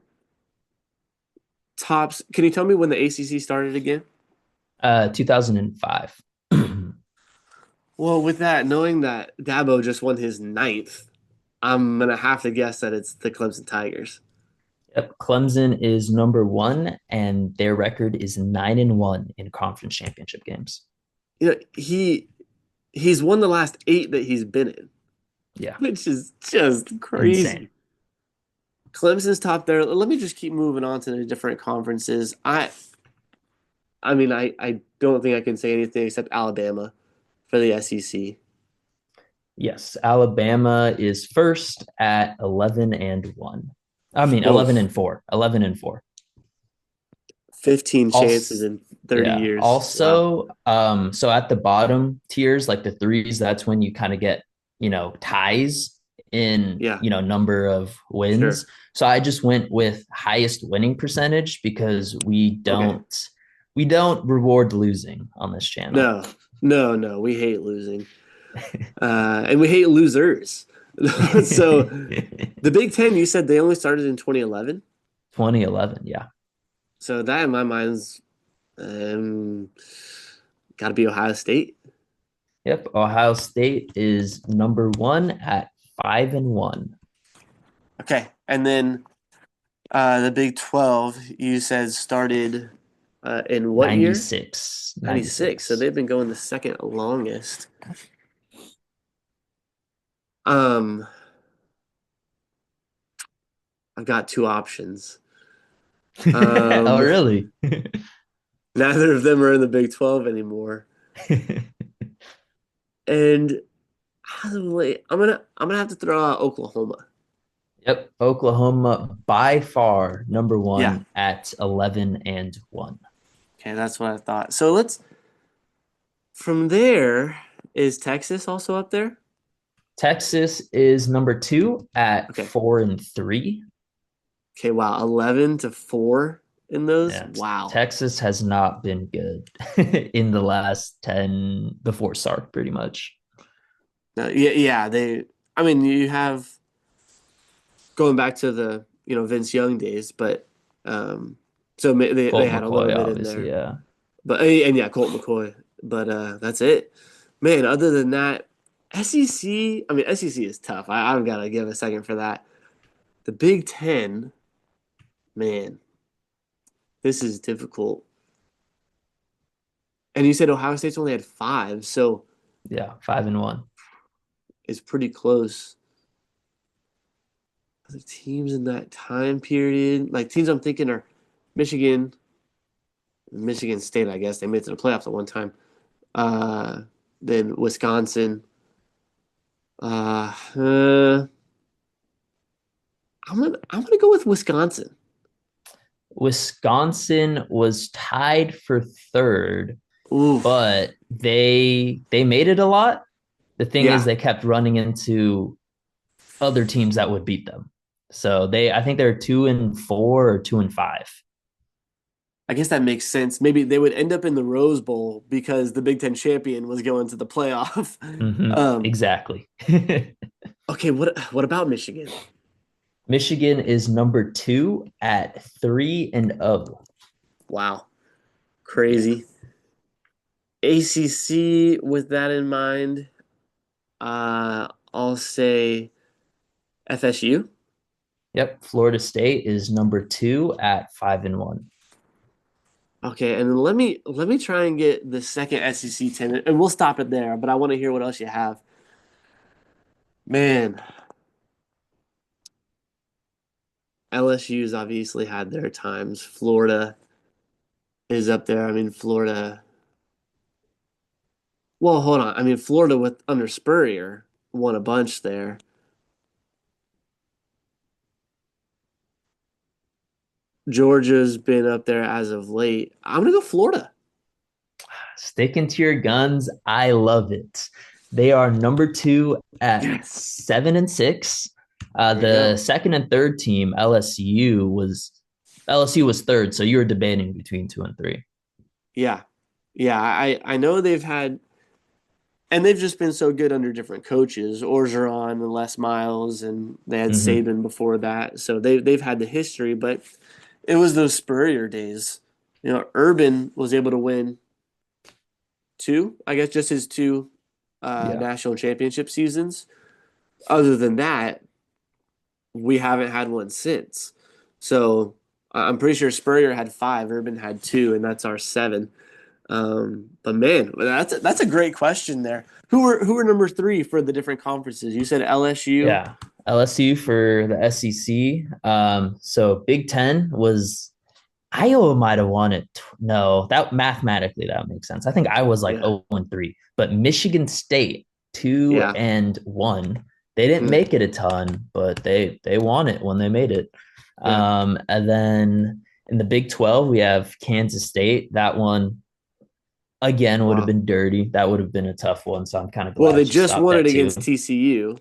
tops, can you tell me when the ACC started again? 2005. Well, with that, knowing that Dabo just won his ninth, I'm gonna have to guess that it's the Clemson Tigers. Yep. Clemson is number one, and their record is 9-1 in conference championship games. He's won the last eight that he's been in, Yeah. which is just Insane. crazy. Clemson's top there. Let me just keep moving on to the different conferences. I mean, I don't think I can say anything except Alabama for the SEC. Yes, Alabama is first at 11-1. I mean, Whoa, 11-4. 11-4. 15 chances Also, in 30 yeah. years. Wow. Also, so at the bottom tiers, like the threes, that's when you kind of get, ties in, Yeah, number of sure. wins. So I just went with highest winning percentage because we Okay. don't we don't reward losing on this channel. No, no, no. We hate losing. And we hate losers. So the Big Ten, you said they only started in 2011. 2011, yeah. So that in my mind's um, got to be Ohio State. Yep. Ohio State is number one at 5-1. Okay, and then the Big 12, you said started in what year? 96. 96. So 96. they've been going the second longest. Um, I've got two options. Oh, Um, really? neither of them are in the Big 12 anymore. And I'm gonna have to throw out Oklahoma. Yep. Oklahoma by far number Yeah. one at 11-1. Okay, that's what I thought. So let's from there, is Texas also up there? Texas is number two at Okay. 4-3. Okay, wow. 11 to 4 in those. Yeah. Wow. Texas has not been good in the last 10 before Sark, pretty much. No, yeah, yeah, I mean, you have going back to the, Vince Young days, but so they Colt had a little McCoy, bit in obviously, there. yeah. But and yeah, Colt McCoy. But that's it. Man, other than that, SEC, I mean, SEC is tough. I've got to give a second for that. The Big Ten, man, this is difficult. And you said Ohio State's only had five, so Yeah, 5-1. it's pretty close. Other teams in that time period, like teams I'm thinking are Michigan, Michigan State, I guess they made it to the playoffs at one time. Uh, then Wisconsin. Uh, uh, I'm gonna go with Wisconsin. Wisconsin was tied for third, Oof. but they made it a lot. The thing is Yeah, they kept running into other teams that would beat them. So I think they're 2-4 or 2-5. I guess that makes sense. Maybe they would end up in the Rose Bowl because the Big Ten champion was going to the playoff. Um, Exactly. okay, what about Michigan? Michigan is number two at 3-0. Wow, Yeah. crazy. ACC with that in mind, I'll say FSU. Yep. Florida State is number two at 5-1. Okay, and then let me try and get the second SEC 10, and we'll stop it there. But I want to hear what else you have. Man, LSU's obviously had their times. Florida is up there. I mean, Florida. Well, hold on. I mean, Florida with under Spurrier won a bunch there. Georgia's been up there as of late. I'm gonna go Florida. Sticking to your guns. I love it. They are number two at Yes. 7-6. There you The go. second and third team, LSU was third, so you were debating between two and three. Yeah. Yeah, I know they've had and they've just been so good under different coaches, Orgeron and Les Miles, and they had Mm-hmm. Saban before that. So they've had the history, but it was those Spurrier days. Urban was able to win two, I guess just his two Yeah. national championship seasons. Other than that, we haven't had one since. So I'm pretty sure Spurrier had five, Urban had two, and that's our seven. But man, that's a great question there. Who were number three for the different conferences? You said LSU. Yeah. LSU for the SEC. So Big Ten was Iowa might have won it. No, that mathematically that makes sense. I think I was like Yeah, 0-3, but Michigan State two yeah. and one. They didn't Hmm. make it a ton, but they won it when they made it. Yeah. And then in the Big 12, we have Kansas State. That one again would have Wow. been dirty. That would have been a tough one. So I'm kind of Well, glad they she just stopped won it at against two. TCU,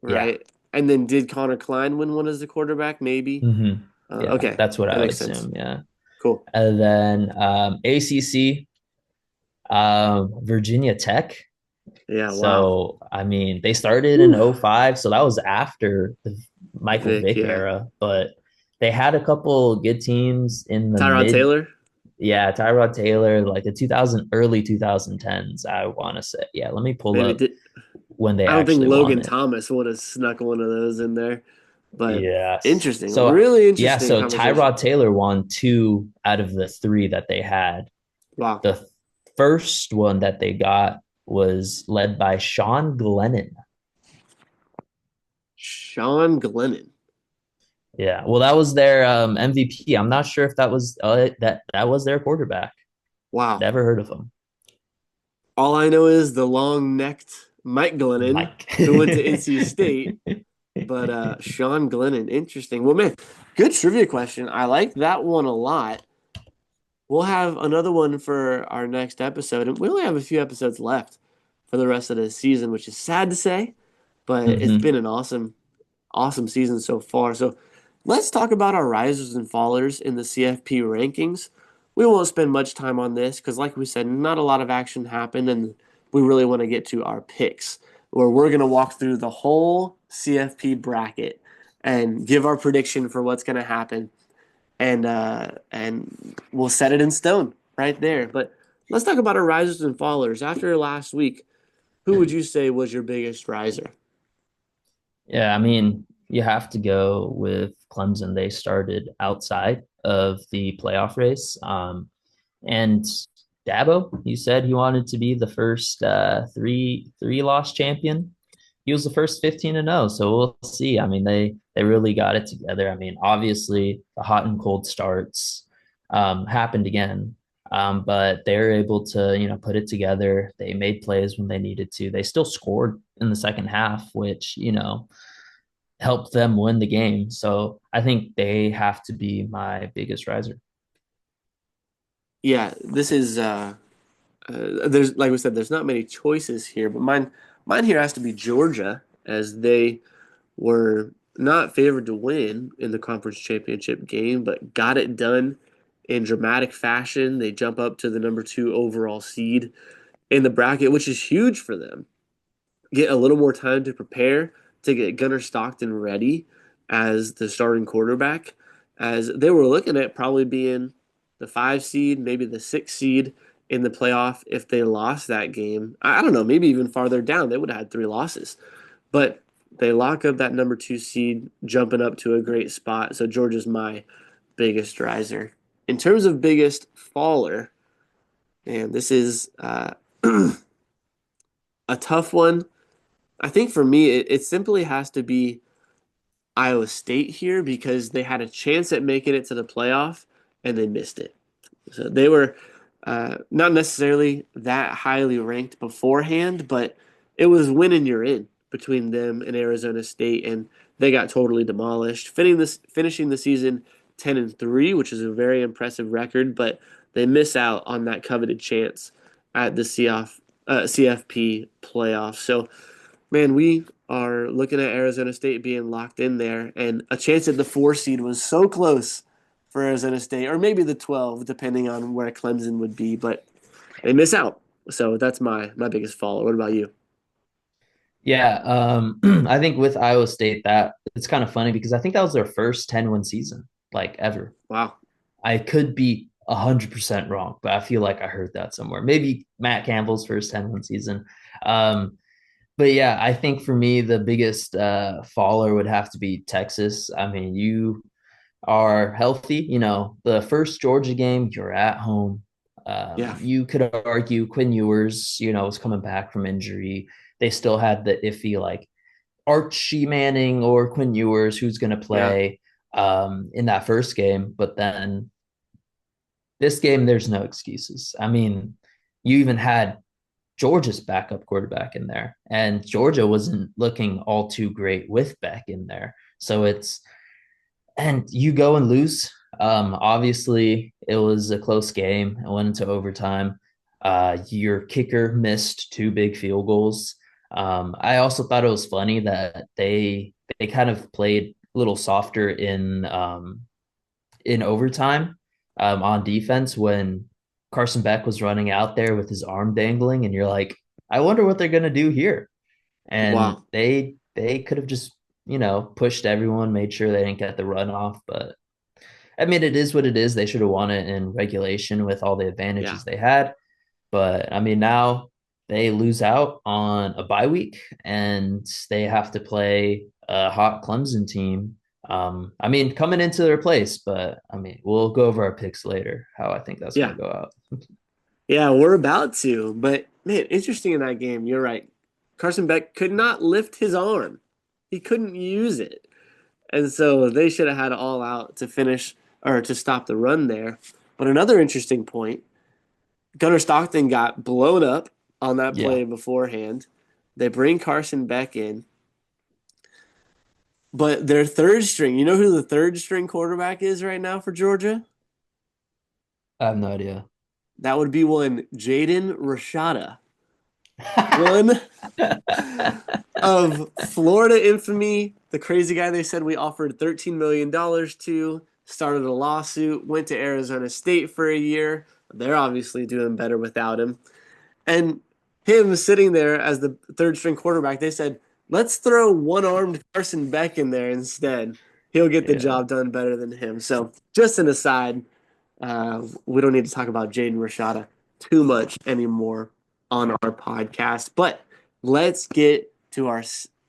Yeah. right? And then did Connor Klein win one as the quarterback? Maybe. Yeah, Okay, that's what that I would makes sense. assume. Yeah. Cool. And then ACC, Virginia Tech. Yeah, wow. So, I mean, they started in '05, so that was after the Michael Vic, Vick yeah. era, but they had a couple good teams in the Tyrod mid, Taylor? yeah, Tyrod Taylor, like the 2000 early 2010s, I want to say. Yeah, let me pull Maybe up did when they I don't think actually won Logan it. Thomas would have snuck one of those in there. But Yes. interesting. So, Really yeah, interesting so conversation. Tyrod Taylor won two out of the three that they had. Wow. The first one that they got was led by Sean Glennon. Sean Glennon. Yeah, well, that was their MVP. I'm not sure if that was that was their quarterback. Wow. Never heard of him, All I know is the long-necked Mike Glennon, Mike. who went to NC State. But Sean Glennon, interesting. Well, man, good trivia question. I like that one a lot. We'll have another one for our next episode, and we only have a few episodes left for the rest of the season, which is sad to say, but it's been Hmm. an awesome season so far. So let's talk about our risers and fallers in the CFP rankings. We won't spend much time on this because, like we said, not a lot of action happened, and we really want to get to our picks, where we're going to walk through the whole CFP bracket and give our prediction for what's going to happen, and we'll set it in stone right there. But let's talk about our risers and fallers. After last week, who would you say was your biggest riser? Yeah, I mean, you have to go with Clemson. They started outside of the playoff race. And Dabo, he said he wanted to be the first three loss champion. He was the first 15-0, so we'll see. I mean, they really got it together. I mean, obviously the hot and cold starts happened again, but they were able to put it together. They made plays when they needed to. They still scored in the second half, which helped them win the game. So I think they have to be my biggest riser. Yeah, this is there's like we said, there's not many choices here, but mine here has to be Georgia, as they were not favored to win in the conference championship game, but got it done in dramatic fashion. They jump up to the number two overall seed in the bracket, which is huge for them. Get a little more time to prepare to get Gunnar Stockton ready as the starting quarterback, as they were looking at probably being the five seed, maybe the six seed in the playoff if they lost that game. I don't know, maybe even farther down. They would have had three losses. But they lock up that number two seed, jumping up to a great spot. So Georgia's my biggest riser. In terms of biggest faller, and this is a tough one. I think for me, it simply has to be Iowa State here because they had a chance at making it to the playoff and they missed it. So they were not necessarily that highly ranked beforehand, but it was winning you're in between them and Arizona State, and they got totally demolished. Finishing the season 10-3, which is a very impressive record, but they miss out on that coveted chance at the CFP playoff. So man, we are looking at Arizona State being locked in there, and a chance at the four seed was so close for Arizona State, or maybe the 12, depending on where Clemson would be, but they miss out. So that's my biggest follow. What about you? Yeah, I think with Iowa State that it's kind of funny because I think that was their first 10-win season, like ever. Wow. I could be 100% wrong, but I feel like I heard that somewhere. Maybe Matt Campbell's first 10-win season. Um, but yeah, I think for me the biggest faller would have to be Texas. I mean, you are healthy. The first Georgia game, you're at home. Yeah. You could argue Quinn Ewers, was coming back from injury. They still had the iffy like Archie Manning or Quinn Ewers, who's going to Yeah. play in that first game. But then this game, there's no excuses. I mean, you even had Georgia's backup quarterback in there, and Georgia wasn't looking all too great with Beck in there. So and you go and lose. Obviously, it was a close game. It went into overtime. Your kicker missed two big field goals. I also thought it was funny that they kind of played a little softer in overtime on defense when Carson Beck was running out there with his arm dangling, and you're like, I wonder what they're gonna do here. And Wow. they could have just, pushed everyone, made sure they didn't get the runoff. But I mean, it is what it is. They should have won it in regulation with all the Yeah. advantages they had. But I mean, now they lose out on a bye week and they have to play a hot Clemson team. I mean, coming into their place, but I mean, we'll go over our picks later, how I think that's going Yeah. to go out. Yeah, we're about to. But man, interesting in that game. You're right. Carson Beck could not lift his arm. He couldn't use it. And so they should have had it all out to finish or to stop the run there. But another interesting point, Gunnar Stockton got blown up on that Yeah. play beforehand. They bring Carson Beck in. But their third string, you know who the third string quarterback is right now for Georgia? I have no idea. That would be one Jaden Rashada. One of Florida infamy, the crazy guy they said we offered $13 million to, started a lawsuit, went to Arizona State for a year. They're obviously doing better without him. And him sitting there as the third string quarterback, they said, let's throw one armed Carson Beck in there instead. He'll get the Yeah. job done better than him. So, just an aside, we don't need to talk about Jaden Rashada too much anymore on our podcast. But let's get to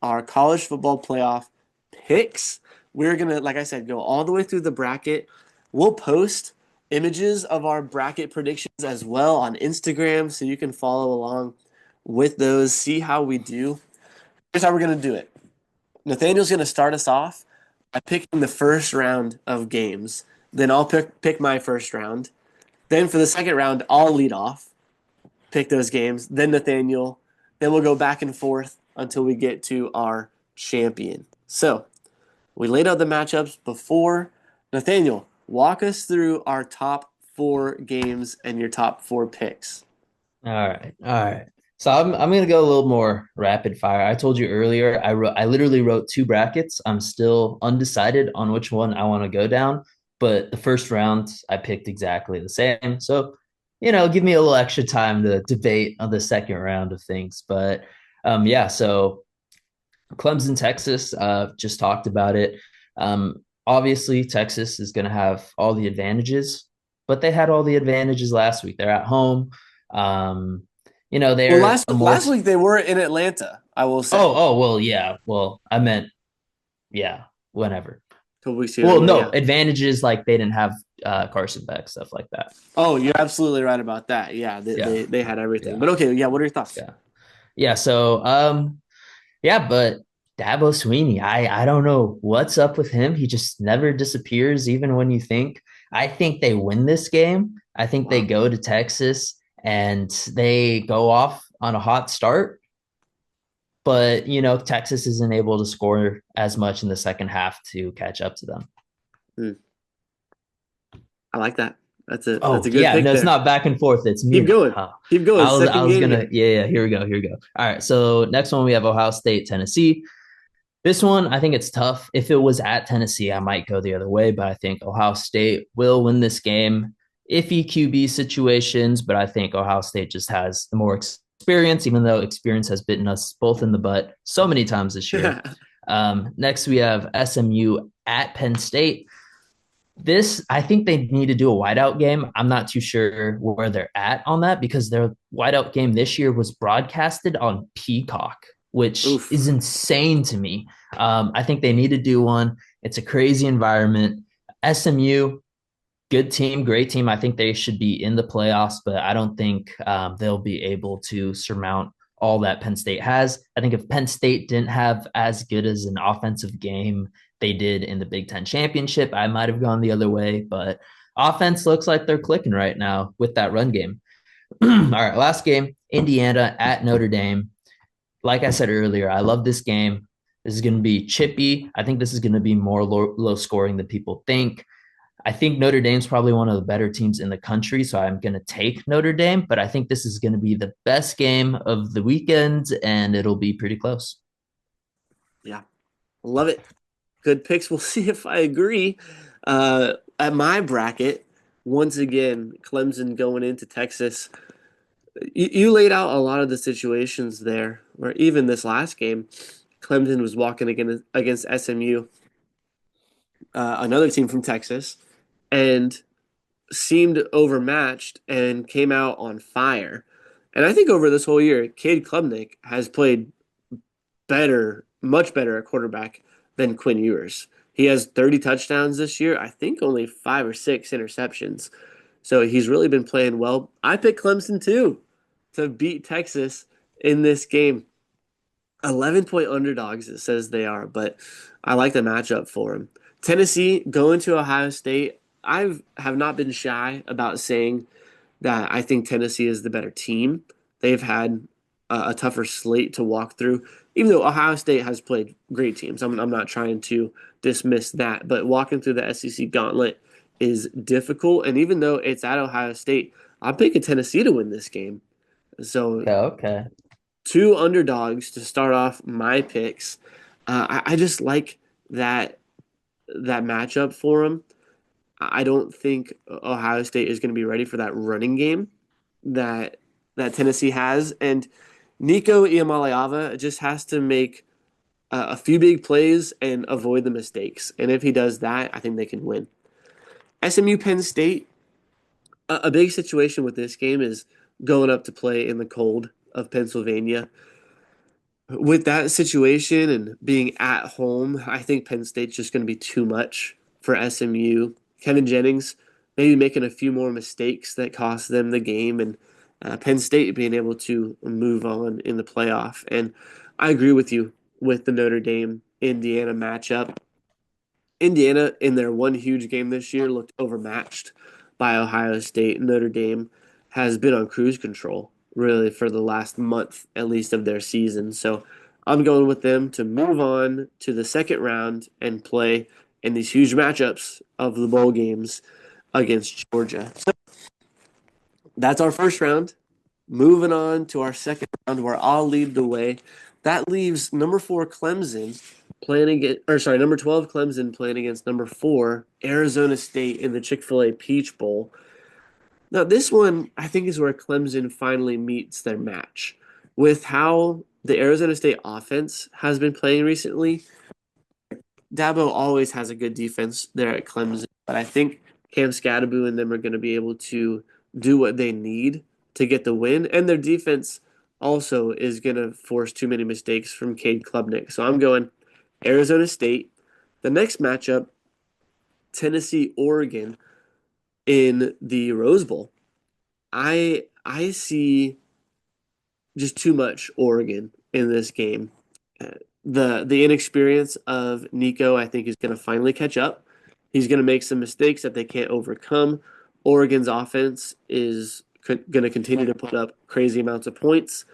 our college football playoff picks. We're gonna, like I said, go all the way through the bracket. We'll post images of our bracket predictions as well on Instagram, so you can follow along with those. See how we do. Here's how we're gonna do it. Nathaniel's gonna start us off by picking the first round of games. Then I'll pick my first round. Then for the second round, I'll lead off, pick those games. Then Nathaniel. Then we'll go back and forth until we get to our champion. So we laid out the matchups before. Nathaniel, walk us through our top four games and your top four picks. All right. All right. So I'm gonna go a little more rapid fire. I told you earlier, I literally wrote two brackets. I'm still undecided on which one I want to go down, but the first round I picked exactly the same. So, give me a little extra time to debate on the second round of things. But yeah, so Clemson, Texas, just talked about it. Obviously, Texas is gonna have all the advantages, but they had all the advantages last week. They're at home. Um, Well, they're last a more. last week they were in Atlanta, I will say. Oh, well, yeah. Well, I meant, yeah, whenever. A couple weeks ago, Well, yeah, no, yeah. advantages like they didn't have Carson Beck, stuff like that. Oh, you're absolutely right about that. Yeah, they, Yeah, they, they had everything. yeah, But okay, yeah, what are your thoughts? yeah, yeah. So, yeah, but Dabo Sweeney, I don't know what's up with him. He just never disappears, even when you think. I think they win this game. I think they Wow. go to Texas and they go off on a hot start. But, Texas isn't able to score as much in the second half to catch up to them. Hmm. I like that. That's Oh, a good yeah, pick no, it's there. not back and forth. It's Keep me. going. Huh. Keep going. I Second was game gonna, here. yeah, here we go. All right. So next one we have Ohio State, Tennessee. This one, I think it's tough. If it was at Tennessee, I might go the other way, but I think Ohio State will win this game. Iffy QB situations, but I think Ohio State just has the more experience, even though experience has bitten us both in the butt so many times this year. Next, we have SMU at Penn State. This, I think they need to do a whiteout game. I'm not too sure where they're at on that because their whiteout game this year was broadcasted on Peacock, which is Oof. insane to me. I think they need to do one. It's a crazy environment. SMU, good team, great team. I think they should be in the playoffs, but I don't think they'll be able to surmount all that Penn State has. I think if Penn State didn't have as good as an offensive game they did in the Big Ten championship, I might have gone the other way. But offense looks like they're clicking right now with that run game. All right, last game, Indiana at Notre Dame. Like I said earlier, I love this game. This is going to be chippy. I think this is going to be more low scoring than people think. I think Notre Dame's probably one of the better teams in the country, so I'm going to take Notre Dame, but I think this is going to be the best game of the weekend, and it'll be pretty close. Yeah, love it. Good picks. We'll see if I agree. At my bracket, once again, Clemson going into Texas. You laid out a lot of the situations there, where even this last game, Clemson was walking against SMU, another team from Texas, and seemed overmatched and came out on fire. And I think over this whole year, Cade Klubnik has played better, much better at quarterback than Quinn Ewers. He has 30 touchdowns this year. I think only 5 or 6 interceptions. So he's really been playing well. I picked Clemson too to beat Texas in this game. 11-point underdogs, it says they are, but I like the matchup for him. Tennessee going to Ohio State. Have not been shy about saying that I think Tennessee is the better team. They've had a tougher slate to walk through, even though Ohio State has played great teams. I'm not trying to dismiss that, but walking through the SEC gauntlet is difficult. And even though it's at Ohio State, I'm picking Tennessee to win this game. So Yeah, okay. two underdogs to start off my picks. I just like that matchup for them. I don't think Ohio State is going to be ready for that running game that Tennessee has, and Nico Iamaleava just has to make a few big plays and avoid the mistakes. And if he does that, I think they can win. SMU Penn State. A big situation with this game is going up to play in the cold of Pennsylvania. With that situation and being at home, I think Penn State's just going to be too much for SMU. Kevin Jennings maybe making a few more mistakes that cost them the game, and Penn State being able to move on in the playoff. And I agree with you with the Notre Dame Indiana matchup. Indiana, in their one huge game this year, looked overmatched by Ohio State. Notre Dame has been on cruise control, really, for the last month at least of their season. So I'm going with them to move on to the second round and play in these huge matchups of the bowl games against Georgia. So that's our first round. Moving on to our second round, where I'll lead the way. That leaves number 4 Clemson playing against, or sorry, number 12 Clemson playing against number 4 Arizona State in the Chick-fil-A Peach Bowl. Now, this one I think is where Clemson finally meets their match. With how the Arizona State offense has been playing recently, Dabo always has a good defense there at Clemson, but I think Cam Scadaboo and them are going to be able to do what they need to get the win, and their defense also is going to force too many mistakes from Cade Klubnik. So I'm going Arizona State. The next matchup, Tennessee, Oregon in the Rose Bowl. I see just too much Oregon in this game. Uh, the inexperience of Nico, I think, is going to finally catch up. He's going to make some mistakes that they can't overcome. Oregon's offense is going to continue to put up crazy amounts of points,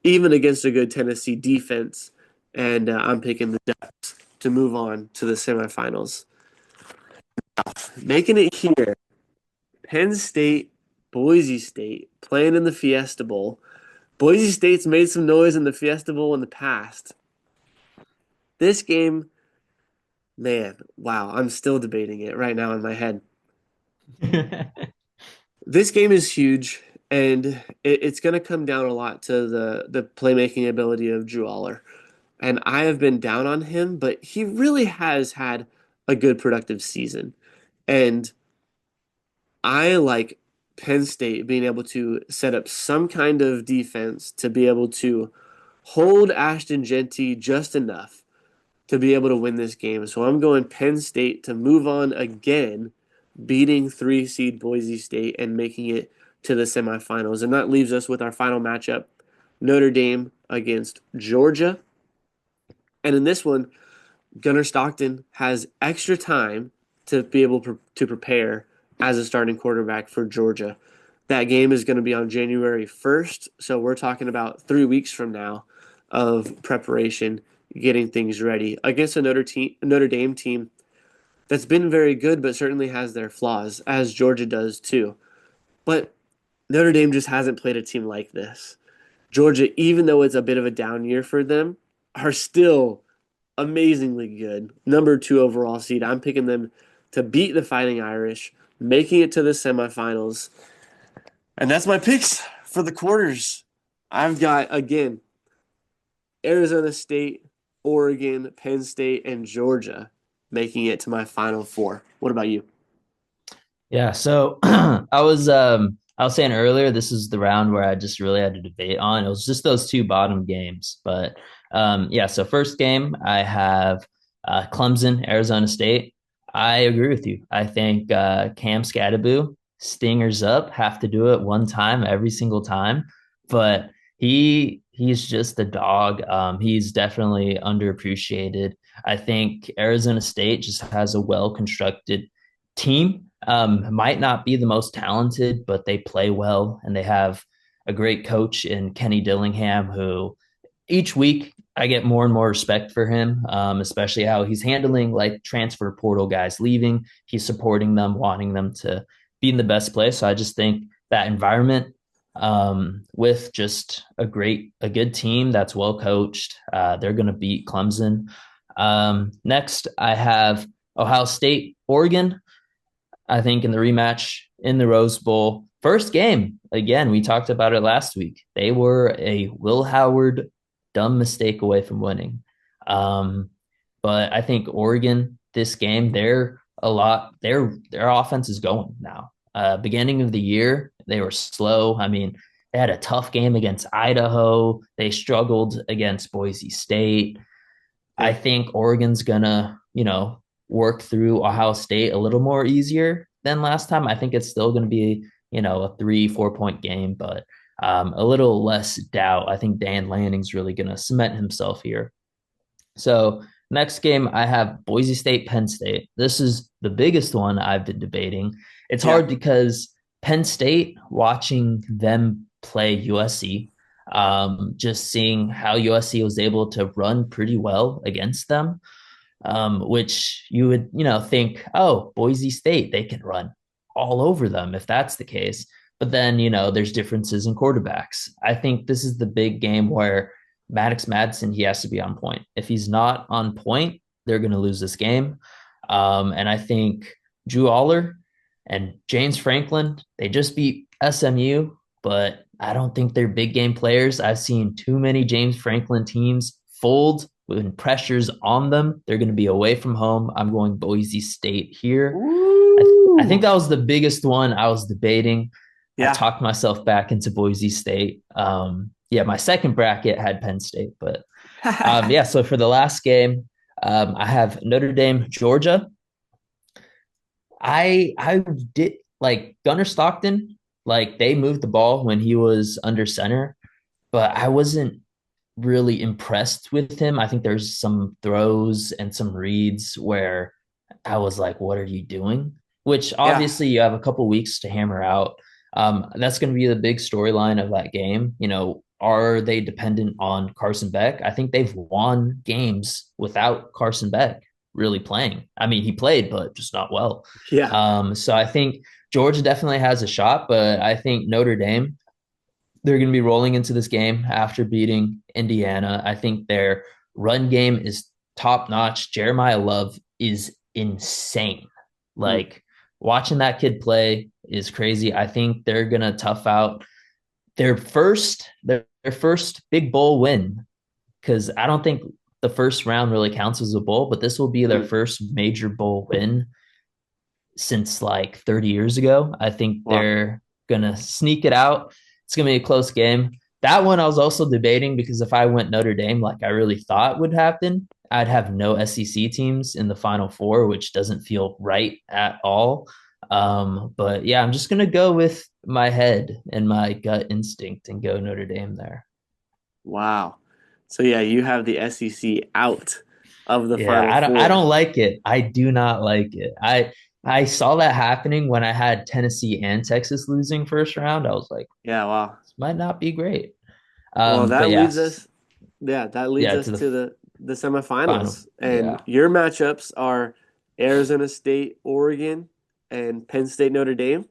even against a good Tennessee defense. And I'm picking the Ducks to move on to the semifinals. Making it here, Penn State, Boise State playing in the Fiesta Bowl. Boise State's made some noise in the Fiesta Bowl in the past. This game, man, wow, I'm still debating it right now in my head. This game is huge, and it's going to come down a lot to the playmaking ability of Drew Aller. And I have been down on him, but he really has had a good productive season. And I like Penn State being able to set up some kind of defense to be able to hold Ashton Genty just enough to be able to win this game. So I'm going Penn State to move on again, beating 3 seed Boise State and making it to the semifinals. And that leaves us with our final matchup, Notre Dame against Georgia. And in this one, Gunnar Stockton has extra time to be able to prepare as a starting quarterback for Georgia. That game is going to be on January 1st, so we're talking about 3 weeks from now of preparation, getting things ready against a Notre Dame team that's been very good, but certainly has their flaws, as Georgia does too. But Notre Dame just hasn't played a team like this. Georgia, even though it's a bit of a down year for them, are still amazingly good. Number 2 overall seed. I'm picking them to beat the Fighting Irish, making it to the semifinals. And that's my picks For the quarters, I've got, again, Arizona State, Oregon, Penn State, and Georgia making it to my Final Four. What about you? Yeah, so I was saying earlier this is the round where I just really had to debate on. It was just those two bottom games. But yeah, so first game I have Clemson, Arizona State. I agree with you. I think Cam Scadaboo, stingers up, have to do it one time every single time. But he's just a dog. He's definitely underappreciated. I think Arizona State just has a well-constructed team. Might not be the most talented, but they play well and they have a great coach in Kenny Dillingham, who each week I get more and more respect for him, especially how he's handling like transfer portal guys leaving. He's supporting them, wanting them to be in the best place. So I just think that environment with just a good team that's well coached, they're going to beat Clemson. Next, I have Ohio State, Oregon. I think in the rematch in the Rose Bowl. First game, again, we talked about it last week. They were a Will Howard dumb mistake away from winning. Um, but I think Oregon, this game, their offense is going now. Beginning of the year, they were slow. I mean, they had a tough game against Idaho. They struggled against Boise State. I Yeah. think Oregon's gonna, work through Ohio State a little more easier than last time. I think it's still gonna be, a 3, 4 point game, but a little less doubt. I think Dan Lanning's really gonna cement himself here. So next game, I have Boise State, Penn State. This is the biggest one I've been debating. It's Yeah. hard because Penn State, watching them play USC, just seeing how USC was able to run pretty well against them, which you would, think, oh, Boise State, they can run all over them if that's the case. But then, there's differences in quarterbacks. I think this is the big game where Maddox Madsen, he has to be on point. If he's not on point, they're going to lose this game. And I think Drew Aller and James Franklin, they just beat SMU, but I don't think they're big game players. I've seen too many James Franklin teams fold when pressure's on them. They're going to be away from home. I'm going Boise State here. I think Ooh. that was the biggest one I was debating. I Yeah. talked myself back into Boise State. Yeah, my second bracket had Penn State, but yeah. So for the last game, I have Notre Dame, Georgia. I did like Gunnar Stockton. Like they moved the ball when he was under center, but I wasn't really impressed with him. I think there's some throws and some reads where I was like, what are you doing? Which Yeah. obviously you have a couple weeks to hammer out. That's going to be the big storyline of that game. Are they dependent on Carson Beck? I think they've won games without Carson Beck really playing. I mean, he played, but just not well. Yeah. So I think Georgia definitely has a shot, but I think Notre Dame, they're going to be rolling into this game after beating Indiana. I think their run game is top notch. Jeremiah Love is insane. Mm. Like watching that kid play is crazy. I think they're going to tough out their first big bowl win, because I don't think the first round really counts as a bowl, but this will be their Mm. first major bowl win since like 30 years ago. I think Wow. they're going to sneak it out. It's going to be a close game. That one I was also debating because if I went Notre Dame, like I really thought would happen, I'd have no SEC teams in the Final Four, which doesn't feel right at all. But yeah, I'm just going to go with my head and my gut instinct and go Notre Dame there. Wow. So yeah, you have the SEC out of the Yeah, Final I Four. don't like it. I do not like it. I saw that happening when I had Tennessee and Texas losing first round. I was like, Yeah, wow. this might not be great. Well, But that leads yes, us, yeah, that leads yeah, us to the to the final. semifinals. And Yeah. your matchups are Arizona State, Oregon, and Penn State, Notre Dame.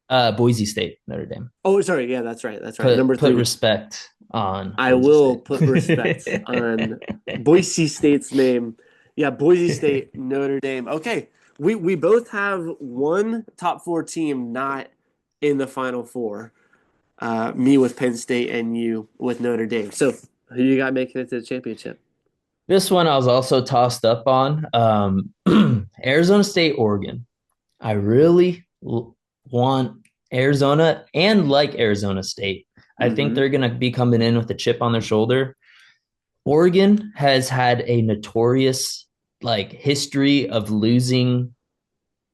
Boise State, Notre Dame. Oh, sorry. Yeah, that's right. That's right. Number Put three. respect on I Boise will State. put respect on Boise State's name. Yeah, Boise State, Notre Dame. Okay. We both have one top four team not in the Final Four. me with Penn State and you with Notre Dame. So who you got making it to the championship? This one I was also tossed up on. Arizona State, Oregon. I really want Arizona and like Arizona State. I think Mm-hmm. they're going to be coming in with a chip on their shoulder. Oregon has had a notorious history of losing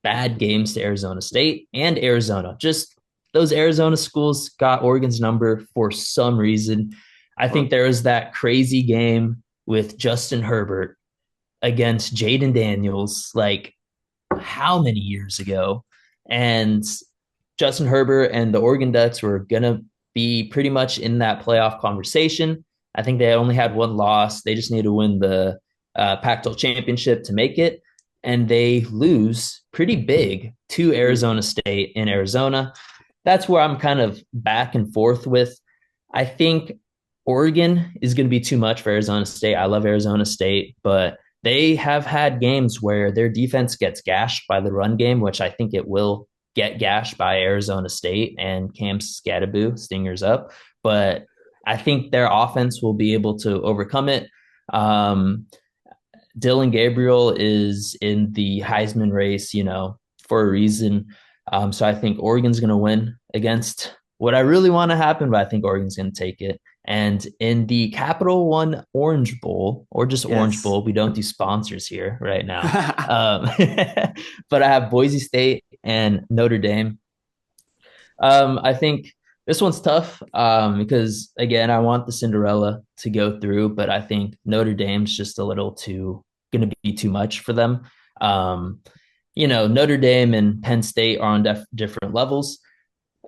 bad games to Arizona State and Arizona. Just those Arizona schools got Oregon's number for some reason. I think Well, there was that crazy game with Justin Herbert against Jaden Daniels, like how many years ago? And Justin Herbert and the Oregon Ducks were going to be pretty much in that playoff conversation. I think they only had one loss. They just need to win the Pac-12 championship to make it. And they lose pretty big to Arizona State in Arizona. That's where I'm kind of back and forth with. I think Oregon is going to be too much for Arizona State. I love Arizona State, but they have had games where their defense gets gashed by the run game, which I think it will get gashed by Arizona State and Cam Scattaboo, Stingers up. But I think their offense will be able to overcome it. Um, Dylan Gabriel is in the Heisman race, for a reason. So I think Oregon's going to win against what I really want to happen, but I think Oregon's going to take it. And in the Capital One Orange Bowl, or just Orange yes. Bowl, we don't do sponsors here right now. Um, but I have Boise State and Notre Dame. I think this one's tough because, again, I want the Cinderella to go through, but I think Notre Dame's just a little too going to be too much for them. Um, Notre Dame and Penn State are on different levels.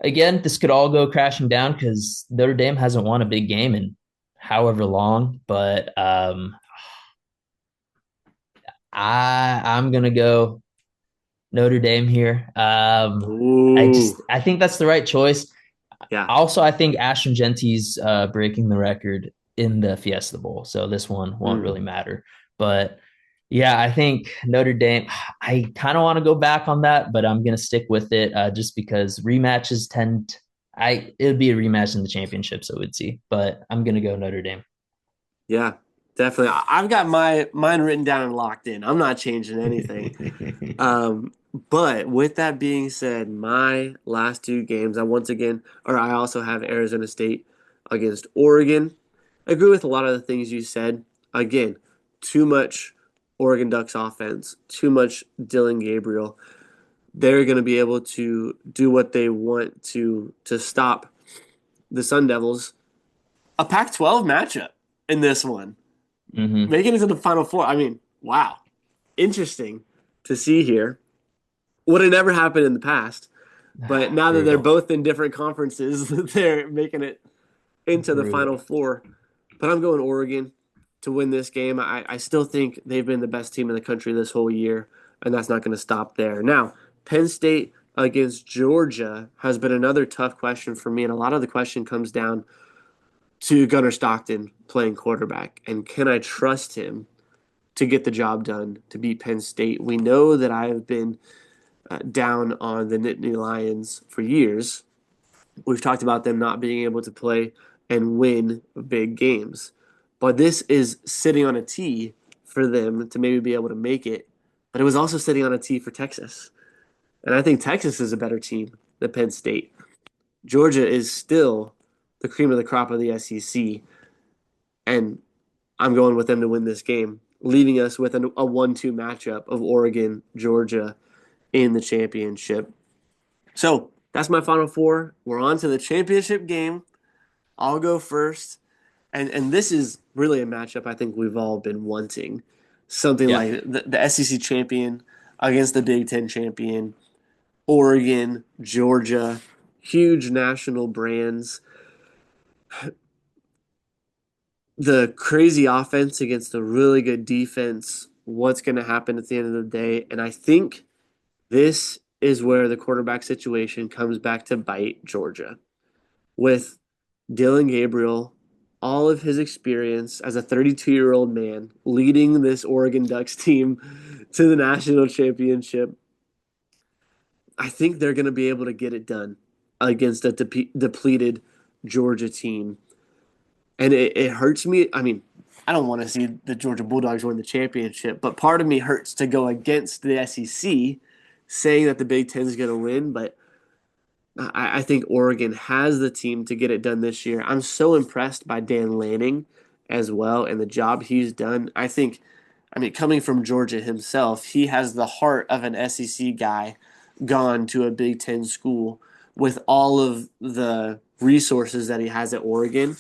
Again, this could all go crashing down because Notre Dame hasn't won a big game in however long, but I'm gonna go Notre Dame here. Ooh, I think that's the right choice. yeah. Also, I think Ashton Genty's breaking the record in the Fiesta Bowl, so this one won't Mm. really matter. But yeah, I think Notre Dame. I kind of want to go back on that, but I'm gonna stick with it just because rematches tend. It would be a rematch in the championship, so we'd see. But I'm gonna go Notre Dame. Yeah, definitely. I've got mine written down and locked in. I'm not changing anything. But with that being said, my last two games, I also have Arizona State against Oregon. I agree with a lot of the things you said. Again, too much Oregon Ducks offense, too much Dylan Gabriel. They're going to be able to do what they want to stop the Sun Devils. A Pac-12 matchup in this one, Hmm. making it to the Final Four. I mean, wow, interesting to see here. Would have never happened in the past, but now that they're Brutal, both in different conferences, they're making it into the Final brutal. Four. But I'm going Oregon to win this game. I still think they've been the best team in the country this whole year, and that's not going to stop there. Now, Penn State against Georgia has been another tough question for me, and a lot of the question comes down to Gunnar Stockton playing quarterback, and can I trust him to get the job done to beat Penn State? We know that I have been down on the Nittany Lions for years. We've talked about them not being able to play and win big games. But this is sitting on a tee for them to maybe be able to make it. But it was also sitting on a tee for Texas. And I think Texas is a better team than Penn State. Georgia is still the cream of the crop of the SEC. And I'm going with them to win this game, leaving us with a 1-2 matchup of Oregon, Georgia in the championship. So that's my final four. We're on to the championship game. I'll go first. And this is really a matchup I think we've all been wanting. Something Yeah. like the SEC champion against the Big Ten champion, Oregon, Georgia, huge national brands. The crazy offense against the really good defense. What's going to happen at the end of the day? And I think this is where the quarterback situation comes back to bite Georgia with Dylan Gabriel, all of his experience as a 32-year-old man leading this Oregon Ducks team to the national championship. I think they're going to be able to get it done. against a depleted Georgia team. And it hurts me. I mean, I don't want to see the Georgia Bulldogs win the championship, but part of me hurts to go against the SEC saying that the Big Ten is going to win. But I think Oregon has the team to get it done this year. I'm so impressed by Dan Lanning as well and the job he's done. I mean, coming from Georgia himself, he has the heart of an SEC guy gone to a Big Ten school with all of the resources that he has at Oregon.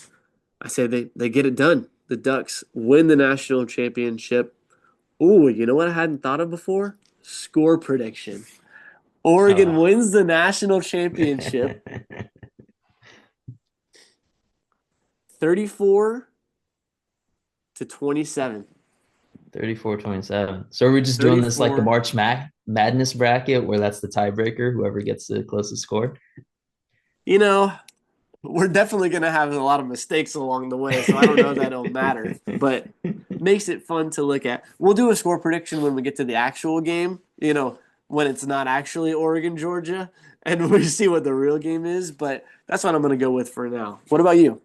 I say they get it done. The Ducks win the national championship. Ooh, you know what I hadn't thought of before? Score prediction. Oregon Oh. wins the national championship 34-27. 34-27. So are we just doing this like the 34. March Madness bracket where that's the tiebreaker, whoever gets the closest score? You know, we're definitely going to have a lot of mistakes along the way, so I don't know that it'll matter, but makes it fun to look at. We'll do a score prediction when we get to the actual game, when it's not actually Oregon, Georgia, and we see what the real game is, but that's what I'm going to go with for now. What about you?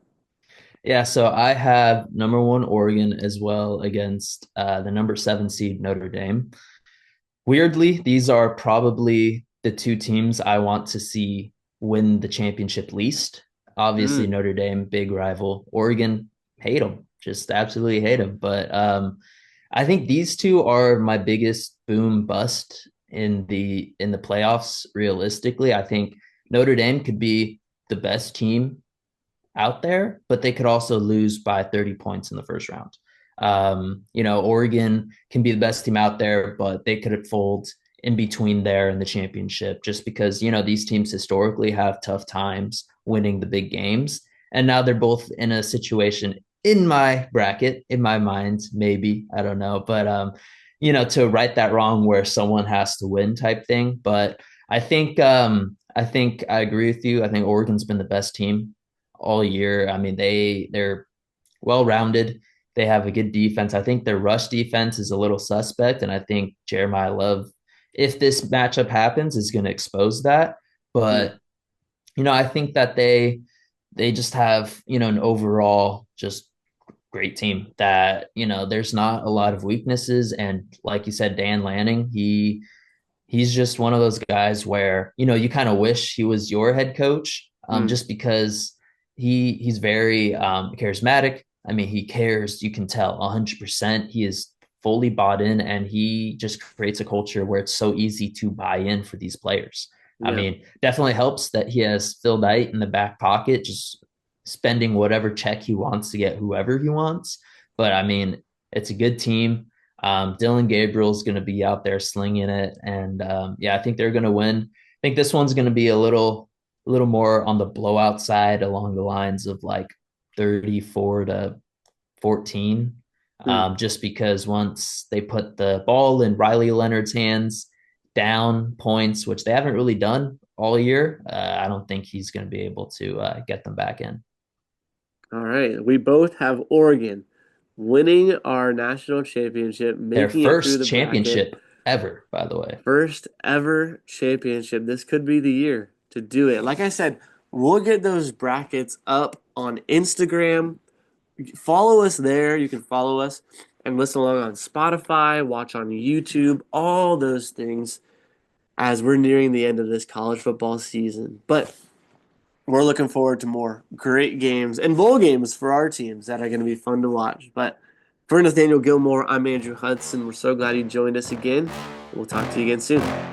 Yeah, so I have number one Oregon as well against the number 7 seed Notre Dame. Weirdly, these are probably the two teams I want to see win the championship least. Obviously, Mm, Notre Dame, big rival. Oregon, hate them, just absolutely hate them. But I think these two are my biggest boom bust in the playoffs. Realistically, I think Notre Dame could be the best team out there, but they could also lose by 30 points in the first round. Oregon can be the best team out there, but they could fold in between there and the championship just because, these teams historically have tough times winning the big games. And now they're both in a situation in my bracket, in my mind, maybe, I don't know, but, to right that wrong where someone has to win type thing. But I think I agree with you. I think Oregon's been the best team all year. I mean, they're well rounded. They have a good defense. I think their rush defense is a little suspect, and I think Jeremiah Love, if this matchup happens, is going to expose that. mm, But I think that they just have an overall just great team that there's not a lot of weaknesses, and like you said, Dan Lanning, he's just one of those guys where you kind of wish he was your head coach, mm. just because he's very charismatic. I mean, he cares. You can tell 100%. He is fully bought in, and he just creates a culture where it's so easy to buy in for these players. I Yeah. mean, definitely helps that he has Phil Knight in the back pocket, just spending whatever check he wants to get whoever he wants. But I mean, it's a good team. Dylan Gabriel is going to be out there slinging it, and yeah, I think they're going to win. I think this one's going to be a little more on the blowout side, along the lines of like 34-14, Mm. just because once they put the ball in Riley Leonard's hands, down points, which they haven't really done all year, I don't think he's going to be able to get them back in. All right. We both have Oregon winning our national championship, Their making it through first the bracket. championship ever, by the way. First ever championship. This could be the year to do it. Like I said, we'll get those brackets up on Instagram. Follow us there. You can follow us and listen along on Spotify, watch on YouTube, all those things as we're nearing the end of this college football season. But we're looking forward to more great games and bowl games for our teams that are going to be fun to watch. But for Nathaniel Gilmore, I'm Andrew Hudson. We're so glad you joined us again. We'll talk to you again soon.